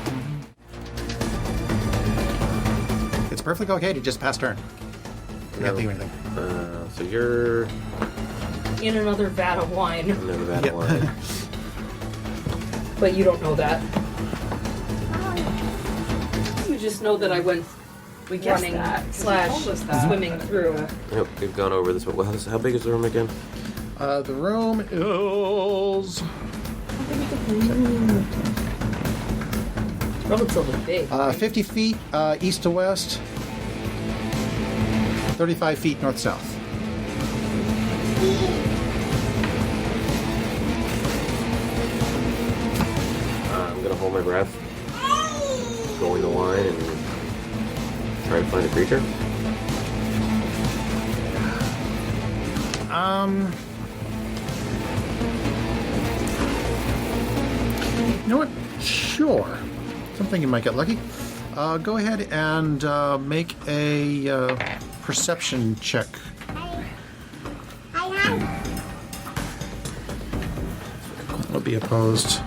It's perfectly okay to just pass turn. You can't think of anything. So you're In another vat of wine. another bad Yep. one. But you don't know that. You just know that I went We guessed running that. 'cause you slash told us that. swimming through. Yep, we've gone over this. Well, how big is the room again? The room is Relatively big. 50 feet east to west, 35 feet north south. I'm gonna hold my breath, go in the wine, and try to find a creature. You know what? Sure. Something you might get lucky. Go ahead and make a perception check. I'll be opposed.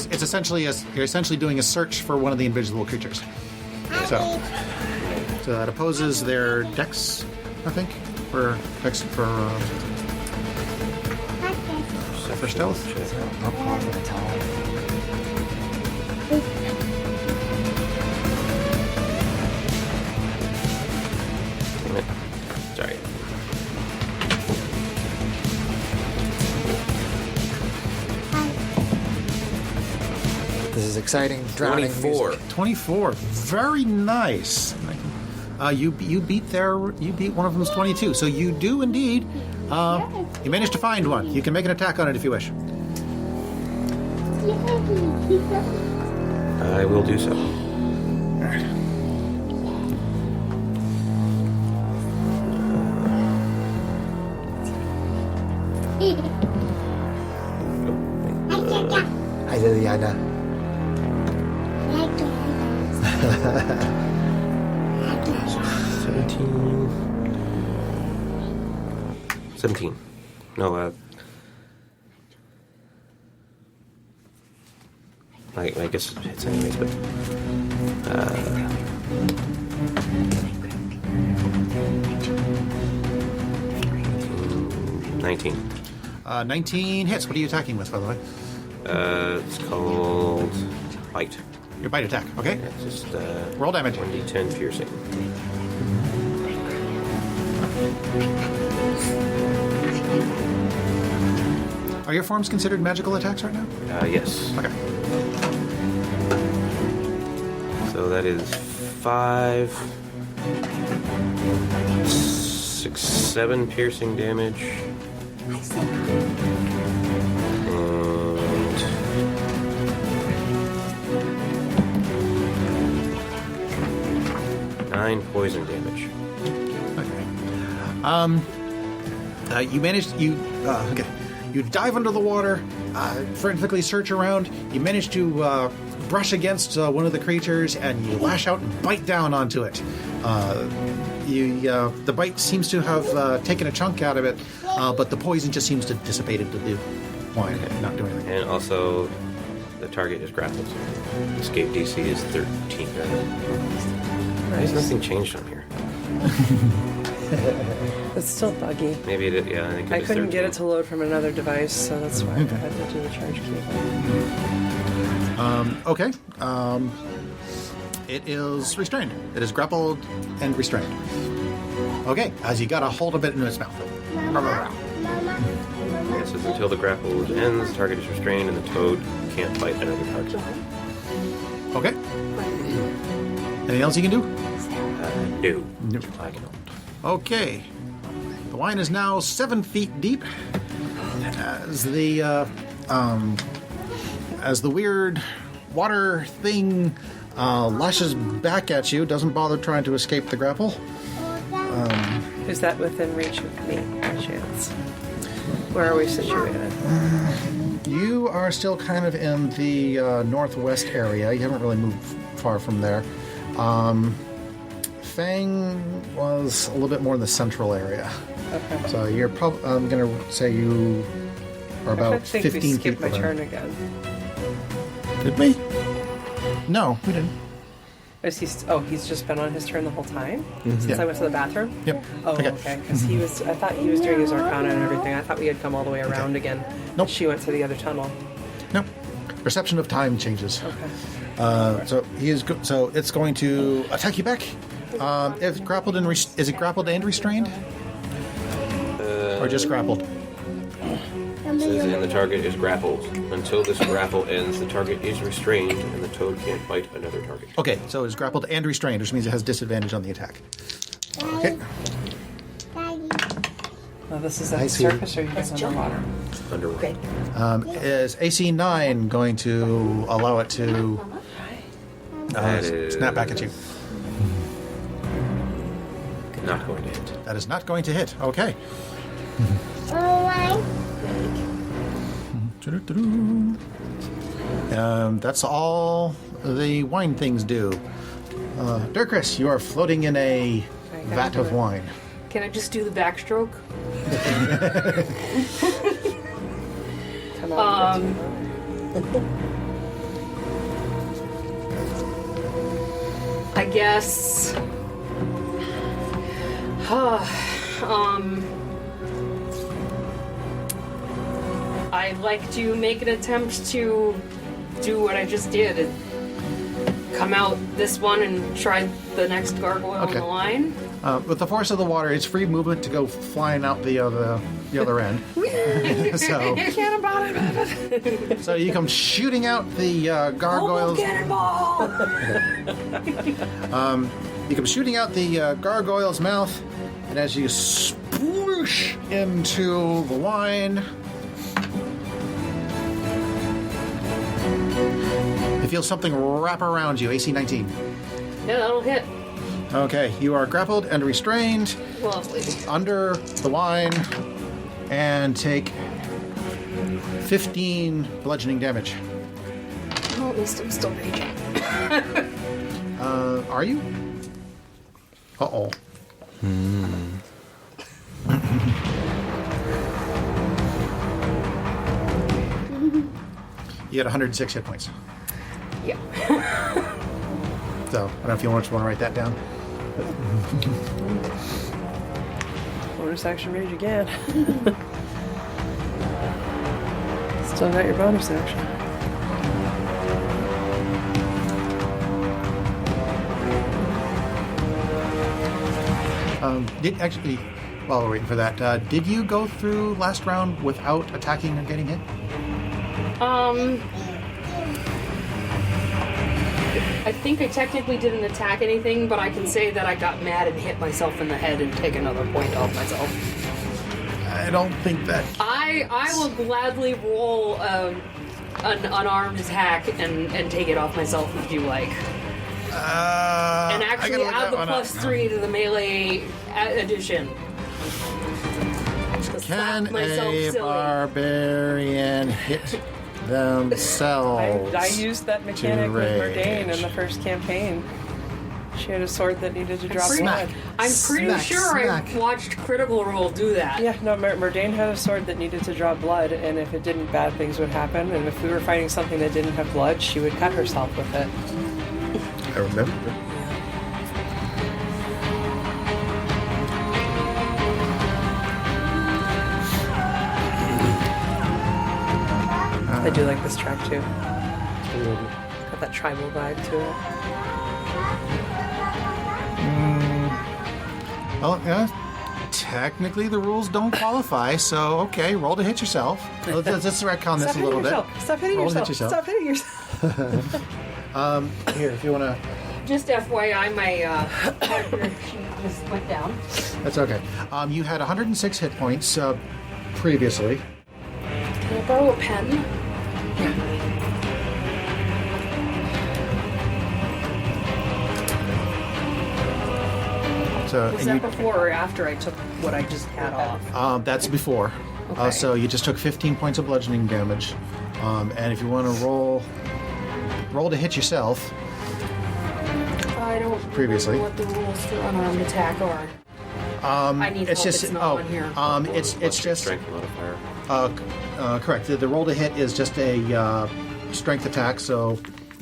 It's essentially you're essentially doing a search for one of the invisible creatures. So that opposes their dex, I think, for dex for stealth. No problem at all. Damn it. Sorry. This is exciting, drowning 24. music. 24, very nice. You beat one of them's 22, so you do indeed. You managed to find one. You can make an attack on it if you wish. I will do so. Hi, Liliana. 17. No, I guess it hits anyways, but 19. 19 hits. What are you attacking with, by the way? It's called bite. Your bite attack. Okay. It's just Roll damage. 1d10 piercing. Are your forms considered magical attacks right now? Yes. Okay. So that is 5, 6, 7 piercing damage. And 9 poison damage. Okay. You managed. Okay. You dive under the water, frantically search around. You manage to brush against one of the creatures, and you lash out and bite down onto it. The bite seems to have taken a chunk out of it, but the poison just seems to dissipate into the wine and not do anything. And also, the target is grappled. Escape DC is 13. Why has nothing changed on here? It's still buggy. Maybe it. Yeah, I think I it is couldn't 13. get it to load from another device, so that's why I had to do the charge key. Okay. It is restrained. It is grappled and restrained. Okay, as you got a hold of it in its mouth. It says until the grapple ends, the target is restrained, and the toad can't bite another target. Okay. Anything else you can do? No. Nope. I cannot. Okay. The wine is now 7 feet deep. As the weird water thing lashes back at you, doesn't bother trying to escape the grapple. Is that within reach of me, by chance? Where are we situated? You are still kind of in the northwest area. You haven't really moved far from there. Fang was a little bit more in the central area. Okay. So you're probably, I'm going to say you are I about think 15 we feet skipped my from turn there. again. Did we? No, we didn't. Is he he's just been on his turn the whole time? Since Yeah. I went to the bathroom? Yep. Oh, okay. Because I thought he was doing his arcana and everything. I thought we had come all the way around again. Nope. She went to the other tunnel. No. Perception of time changes. Okay. So he is. So it's going to attack you back. It's grappled and is it grappled and restrained, or just grappled? It says, and the target is grappled. Until this grapple ends, the target is restrained, and the toad can't bite another target. Okay, so it's grappled and restrained, which means it has disadvantage on the attack. Okay. Well, this is at I the see. surface or you guys underwater? Underwater. Is AC 9 going to allow it to That is snap back at you? not going to hit. That is not going to hit. Okay. That's all the wine things do. Dirkris, you are floating in a vat of wine. Can I just do the backstroke? Come on. I guess. I'd like to make an attempt to do what I just did and come out this one and try the next gargoyle on Okay. the line. With the force of the water, it's free movement to go flying out the other end. so, Cannonball it! so you come shooting out the gargoyles. Cannonball! You come shooting out the gargoyle's mouth, and as you sploosh into the wine, you feel something wrap around you. AC 19. Yeah, that'll hit. Okay, you are grappled and restrained Lovely. under the wine and take 15 bludgeoning damage. Well, at least I'm still raging. Are you? Uh-oh. You had 106 hit points. Yeah. So, I don't know if you want to write that down. Bonus action rage again. Still got your bonus action. Did actually, while we're waiting for that, did you go through last round without attacking or getting hit? I think I technically didn't attack anything, but I can say that I got mad and hit myself in the head and take another point off myself. I don't think that. I will gladly roll an unarmed attack and take it off myself if you like. And actually add the +3 to the melee addition. Just Can slap myself a silly. barbarian hit themselves? I used that mechanic with rage. Murdane in the first campaign. She had a sword that needed to drop blood. I'm pretty Smack, sure smack. I watched Critical Role do that. Yeah, no, Murdane had a sword that needed to draw blood, and if it didn't, bad things would happen. And if we were fighting something that didn't have blood, she would cut herself with it. I remember. I do like this track too. Got that tribal vibe to it. Well, yeah. Technically, the rules don't qualify, so okay, roll to hit yourself. Let's retcon this a little bit. Stop hitting Roll to hit yourself. yourself. Stop hitting yourself. Here, if you want to. Just FYI, my character sheet just went down. That's okay. You had 106 hit points previously. Can I borrow a pen? So, Was and that you, before or after I took what I just had off? that's before. Okay. So you just took 15 points of bludgeoning damage. And if you want to roll to hit yourself, I don't Previously. remember what the rules for unarmed attack are. I need it's help. just It's not on here. It's just Strength modifier. correct. The roll to hit is just a strength attack. So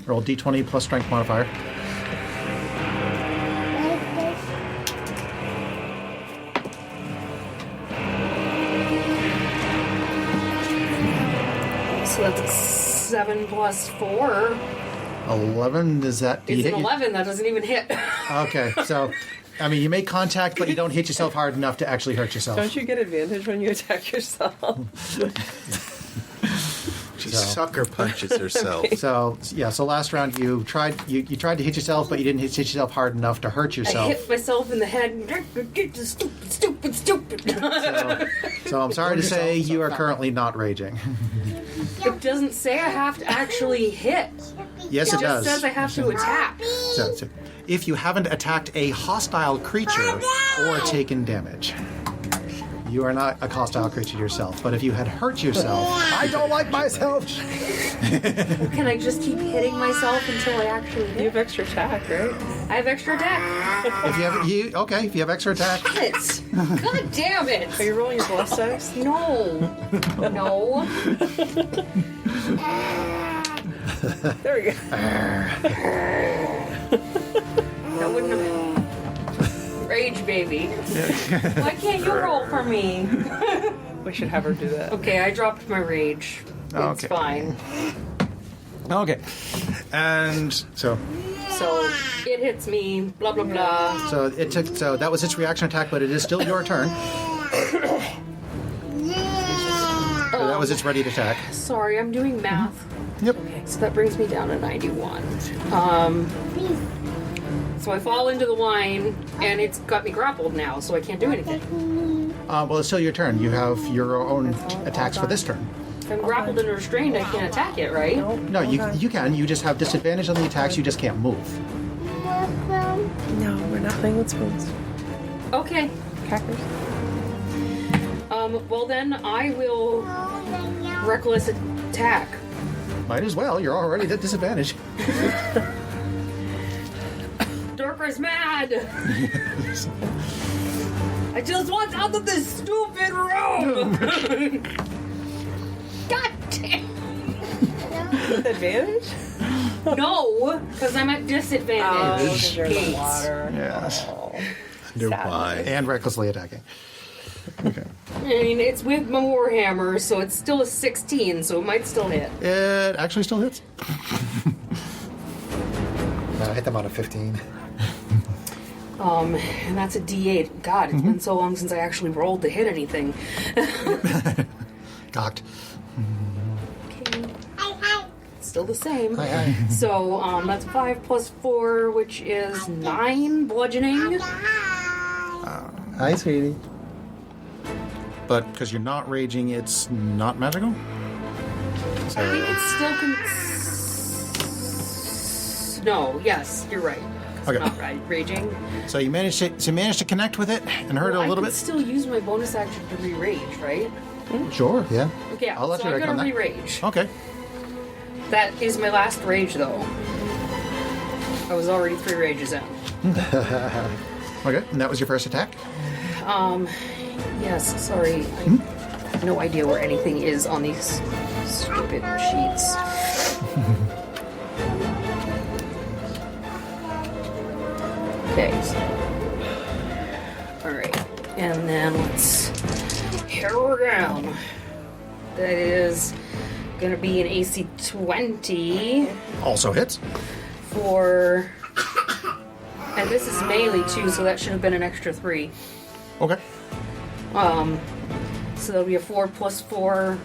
roll d20 plus strength modifier. So that's 7 plus 4. 11. Is that? do you It's an hit your- 11. That doesn't even hit. Okay, so I mean, you make contact, but you don't hit yourself hard enough to actually hurt yourself. Don't you get advantage when you attack yourself? She sucker punches herself. So yeah, so last round you tried to hit yourself, but you didn't hit yourself hard enough to hurt I yourself. hit myself in the head. Stupid. So I'm sorry to say you are currently not raging. It doesn't say I have to actually hit. Yes, it It just does. says I have to attack. So if you haven't attacked a hostile creature or taken damage, you are not a hostile creature yourself. But if you had hurt yourself, I don't like myself. Can I just keep hitting myself until I actually You hit? have extra attack, right? I have extra attack. If you have extra attack, It. God damn Are it. you rolling your bless dice? No. No. There we go. That wouldn't have. Rage, baby. Why can't you roll for me? We should have her do that. Okay, I dropped my rage. It's Okay. fine. okay, and so So it hits me, blah, blah, blah. so that was its reaction attack, but it is still your turn. So that was its ready to attack. Sorry, I'm doing math. Yep. Okay, so that brings me down to 91. So I fall into the wine, and it's got me grappled now, so I can't do anything. Well, it's still your turn. You have your own attacks for this turn. If I'm grappled and restrained, I can't attack it, right? No, you can. You just have disadvantage on the attacks. You just can't move. No, we're not playing with spoons. Okay. Crackers. Well then, I will reckless attack. Might as well. You're already at disadvantage. Dorker's mad! I just want out of this stupid room! God damn! With advantage? No, because I'm at Oh, disadvantage. 'cause you're in the Gates. water. Yes. Under Sad. why? And recklessly attacking. Okay. I mean, it's with my warhammer, so it's still a 16, so it might still hit. It actually still hits. No, hit them on a 15. And that's a D8. God, it's been so long since I actually rolled to hit anything. Cocked. Still the same. Hi, hi. So that's 5 plus 4, which is 9 bludgeoning. Hi, sweetie. But because you're not raging, it's not magical? I think it's still No, yes, you're right. 'Cause Okay. I'm not raging. So you managed to connect with it and hurt it a I little can bit? still use my bonus action to re-rage, right? Sure. Yeah. Okay, I'll let so you I'm rec on gonna that. re-rage. Okay. That is my last rage, though. I was already 3 rages in. Okay. And that was your first attack? Yes, sorry. I have no idea where anything is on these stupid sheets. Okay. Alright. And then let's harrow down. That is gonna be an AC 20 Also hits. for. And this is melee too, so that should have been an extra 3. Okay. So that'll be a 4 plus 4,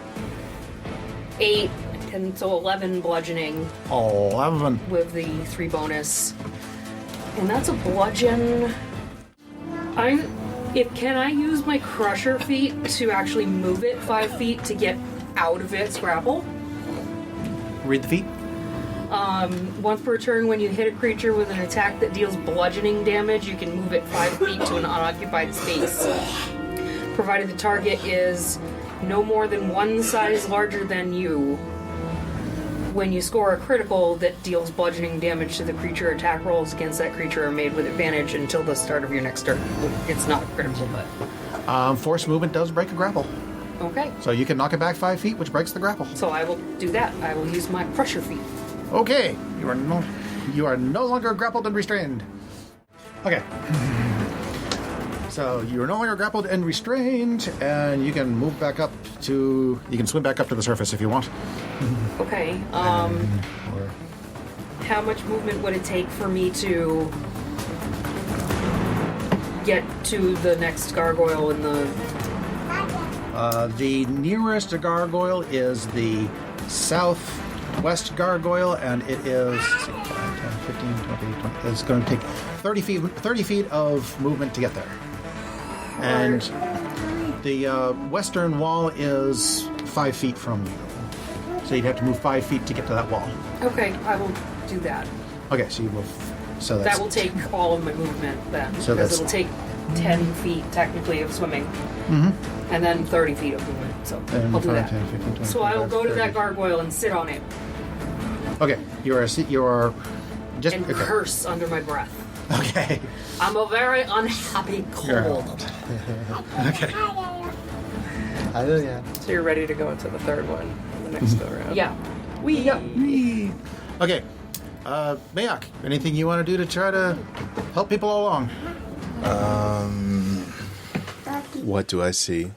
8, and so 11 bludgeoning 11. with the 3 bonus. And that's a bludgeon. Can I use my crusher feat to actually move it 5 feet to get out of its grapple? Read the feat. Once per turn, when you hit a creature with an attack that deals bludgeoning damage, you can move it 5 feet to an unoccupied space. Provided the target is no more than 1 size larger than you. When you score a critical that deals bludgeoning damage to the creature, attack rolls against that creature are made with advantage until the start of your next turn. It's not critical, but... Force movement does break a grapple. Okay. So you can knock it back 5 feet, which breaks the grapple. So I will do that. I will use my crusher feat. Okay. You are no longer grappled and restrained. Okay. So you are no longer grappled and restrained, and you can move back up to... You can swim back up to the surface if you want. Okay. Or How much movement would it take for me to get to the next gargoyle in the... the nearest gargoyle is the southwest gargoyle, and it is... Let's see, 5, 10, 15, 20, 20... It's going to take 30 feet of movement to get there. And the western wall is 5 feet from you. So you'd have to move 5 feet to get to that wall. Okay, I will do that. Okay, so you move... So that's... That will take all of my movement then. So because that's- it'll take 10 feet technically of swimming. And then 30 feet of movement. So And I'll do 5, that. 10, 15, 20, So I will 25, go to 30. that gargoyle and sit on it Okay, you are just... and okay. curse under my breath. Okay. I'm a very unhappy cold. Okay. Hallelujah. So you're ready to go into the third one, the next go around. Yeah. Okay. Mayak, anything you want to do to try to help people along? What do I see?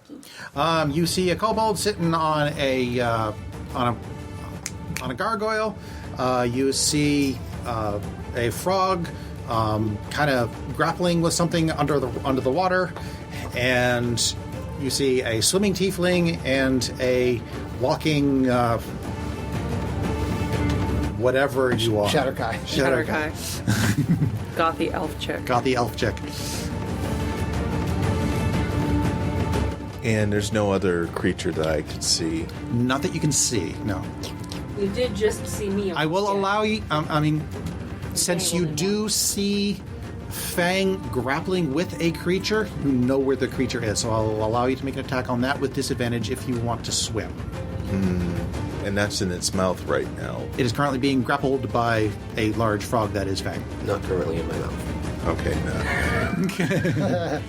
You see a kobold sitting on a gargoyle. You see a frog kind of grappling with something under the water, and you see a swimming tiefling and a walking whatever you are. Shatterkai. Shatterkai. Gothy elf chick. Got the elf chick. And there's no other creature that I could see. Not that you can see. No. You did just see me. I will allow you. Since you do see Fang grappling with a creature, you know where the creature is. So I'll allow you to make an attack on that with disadvantage if you want to swim. And that's in its mouth right now. It is currently being grappled by a large frog that is Fang. Not currently in my mouth. Okay, no.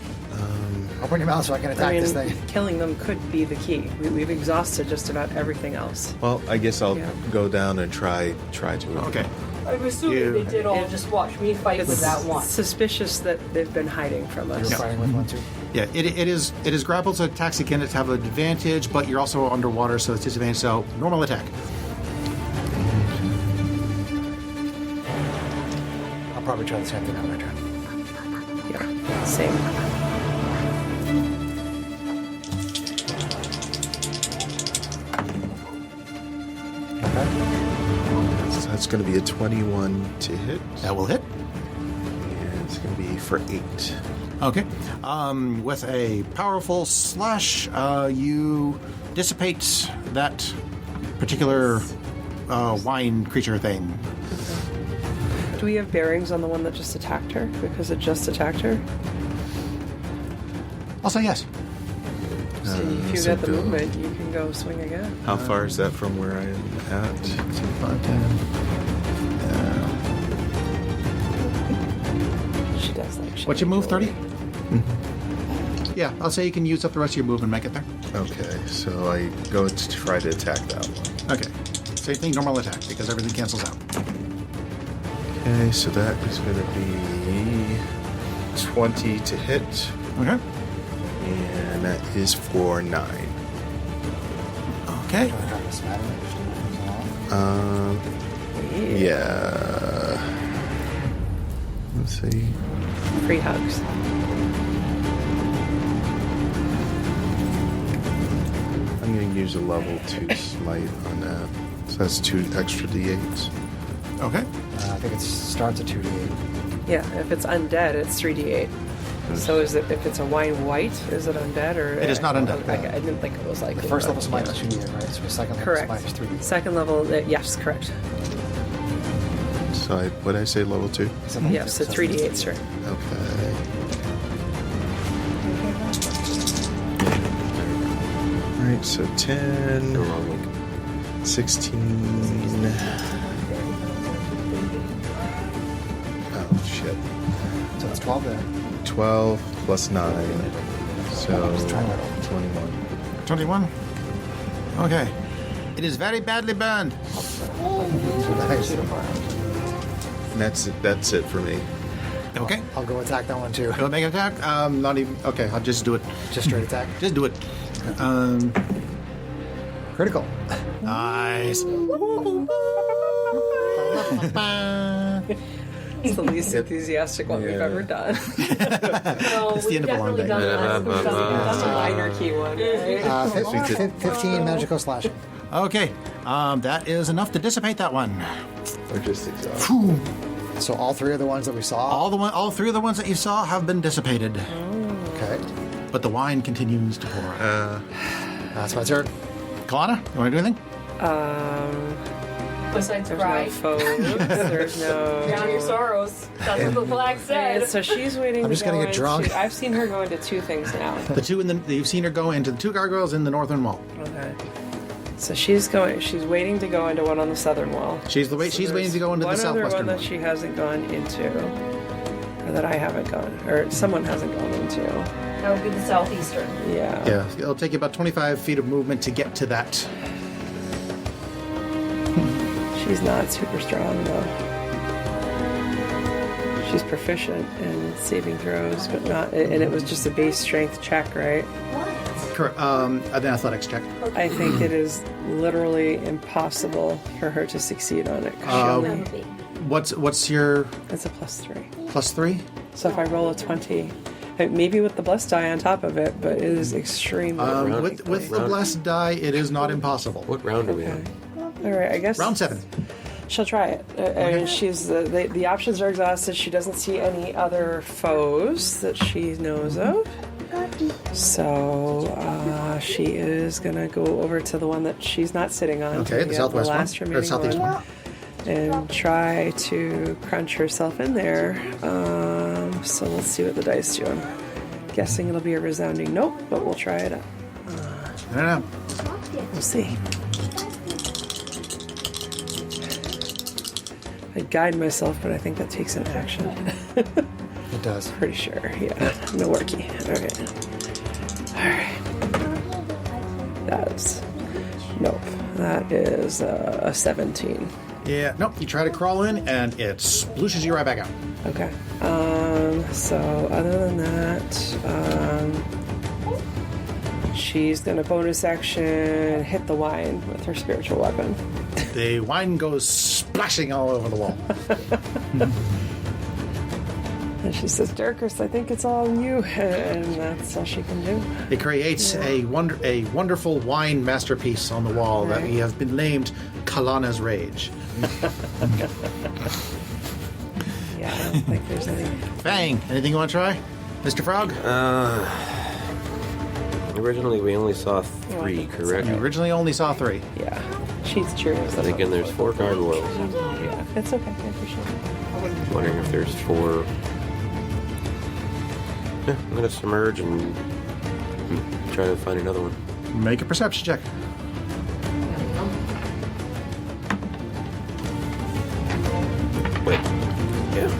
Open your mouth so I can attack this thing. Killing them could be the key. We've exhausted just about everything else. Well, I guess I'll Yeah. go down and try to. Okay. I'm assuming You- they did all just watch me fight with that one. Suspicious that they've been hiding from us. You're fighting with one too. Yeah, it is grappled, so attacks again to have an advantage, but you're also underwater, so it's disadvantage. So normal attack. I'll probably try the same thing on my turn. Yeah, same. So that's going to be a 21 to hit. That will hit. And it's going to be for 8. Okay. With a powerful slash, you dissipate that particular wine creature thing. Do we have bearings on the one that just attacked her? Because it just attacked her? I'll say yes. So if you so get the go- movement, you can go swing again. How far is that from where I am at? 5, 10. She does like shit. What's your move, 30? Yeah, I'll say you can use up the rest of your move and make it there. Okay, so I go to try to attack that one. Okay. Same thing, normal attack, because everything cancels out. Okay, so that is going to be 20 to hit, Okay. and that is for 9. Okay. Do I try to smatter it? As long? Yeah. Let's see. Free hugs. I'm going to use a level 2 smite on that. So that's 2 extra d8s. Okay. I think it starts at 2d8. Yeah, if it's undead, it's 3d8. So is it if it's a wine white, is it undead or? It is not undead. I didn't think it was like The first level smite is 2d8, right? So the second level Correct. smite is 3d8. Second level, yes, correct. So what did I say, level 2? Yes, so 3d8, sir. Okay. Alright, so 10, The wrong week. 16. Oh, shit. So it's 12 there. 12 plus 9. So Just trying that. 21. 21. Okay. It is very badly burned. Nice. And that's it for me. Okay. I'll go attack that one too. Go make an attack. Not even. Okay, I'll just do it. Just straight attack. Just do it. Critical. Nice. It's the least enthusiastic one we've Yeah. ever done. It's the end of a long day. That's a minor key one, right? 15 magical slashing. Okay. That is enough to dissipate that one. Or just exhaust. So all three of the ones that we saw. All 3 of the ones that you saw have been dissipated, Okay. but the wine continues to pour. That's my turn. Kalana, you want to do anything? Besides There's cry. no foes. There's no. Drown your sorrows. That's what the flag said. So she's waiting. I'm just to gonna go get drunk. into- I've seen her go into 2 things now. The 2 you've seen her go into the 2 gargoyles in the northern wall. Okay. So she's going. She's waiting to go into one on the southern wall. She's waiting to go into the one other southwestern one that one. she hasn't gone into, or that I haven't gone, or someone hasn't gone into. That would be the southeastern. Yeah. Yeah, it'll take you about 25 feet of movement to get to that. She's not super strong though. She's proficient in saving throws, but not. And it was just a base strength check, right? Correct. An athletics check. I think it is literally impossible for her to succeed on it. 'Cause she only, What's your it's a +3. +3? So if I roll a 20, maybe with the blessed die on top of it, but it is extremely With the blessed die, it is not impossible. What round are we on? All right, I guess Round 7. she'll try it. And she's the options are exhausted. She doesn't see any other foes that she knows of. So she is gonna go over to the one that she's not sitting on. Okay, to the get southwest one? last Or remaining southeast one? and try to crunch herself in there. So let's see what the dice do. I'm guessing it'll be a resounding nope, but we'll try it out. I don't know. We'll see. I guide myself, but I think that takes an action. It does. Pretty sure, yeah. No worky. Okay. Alright. That's. Nope. That is a 17. Yeah, nope. You try to crawl in, and it splooshes you right back out. Okay. So other than that, she's gonna bonus action hit the wine with her spiritual weapon. The wine goes splashing all over the wall. And She says, Dirkus, I think it's all you. And that's all she can do. It creates a wonderful wine masterpiece on the wall that we have been named Kalana's Rage. Yeah, I don't think there's any. Fang, anything you want to try? Mr. Frog? Originally, we only saw 3, correct? You originally only saw 3. Yeah. She's true. I think there's 4 gargoyles. Yeah, it's okay. I appreciate it. Wondering if there's 4. Yeah, I'm gonna submerge and try to find another one. Make a perception check. Wait. Yeah.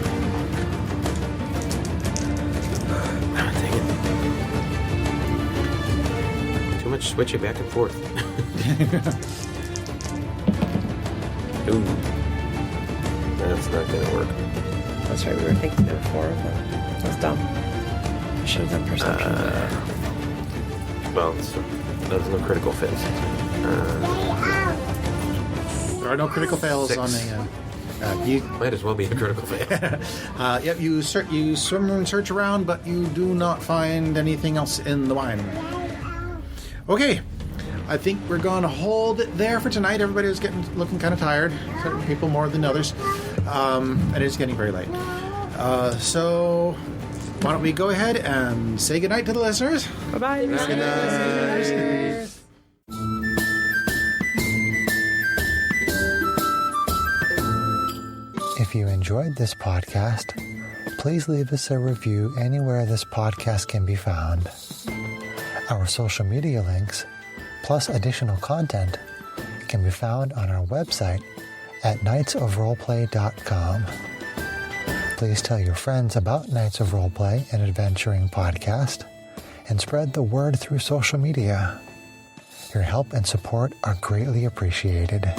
Ah, dang it. Too much switching back and forth. Ooh. That's not gonna work. That's right. We were thinking there were 4 of them. That's dumb. I should have done perception. Well, there's no critical fails. There are no critical fails 6. on the... you Might as well be a critical fail. Yep, you swim and search around, but you do not find anything else in the wine. Okay, I think we're going to hold it there for tonight. Everybody's looking kind of tired. Certain people more than others, and it's getting very late. So why don't we go ahead and say goodnight to the listeners? Bye-bye. Good night. If you enjoyed this podcast, please leave us a review anywhere this podcast can be found. Our social media links, plus additional content, can be found on our website at knightsofroleplay.com. Please tell your friends about Knights of Roleplay, an adventuring podcast, and spread the word through social media. Your help and support are greatly appreciated.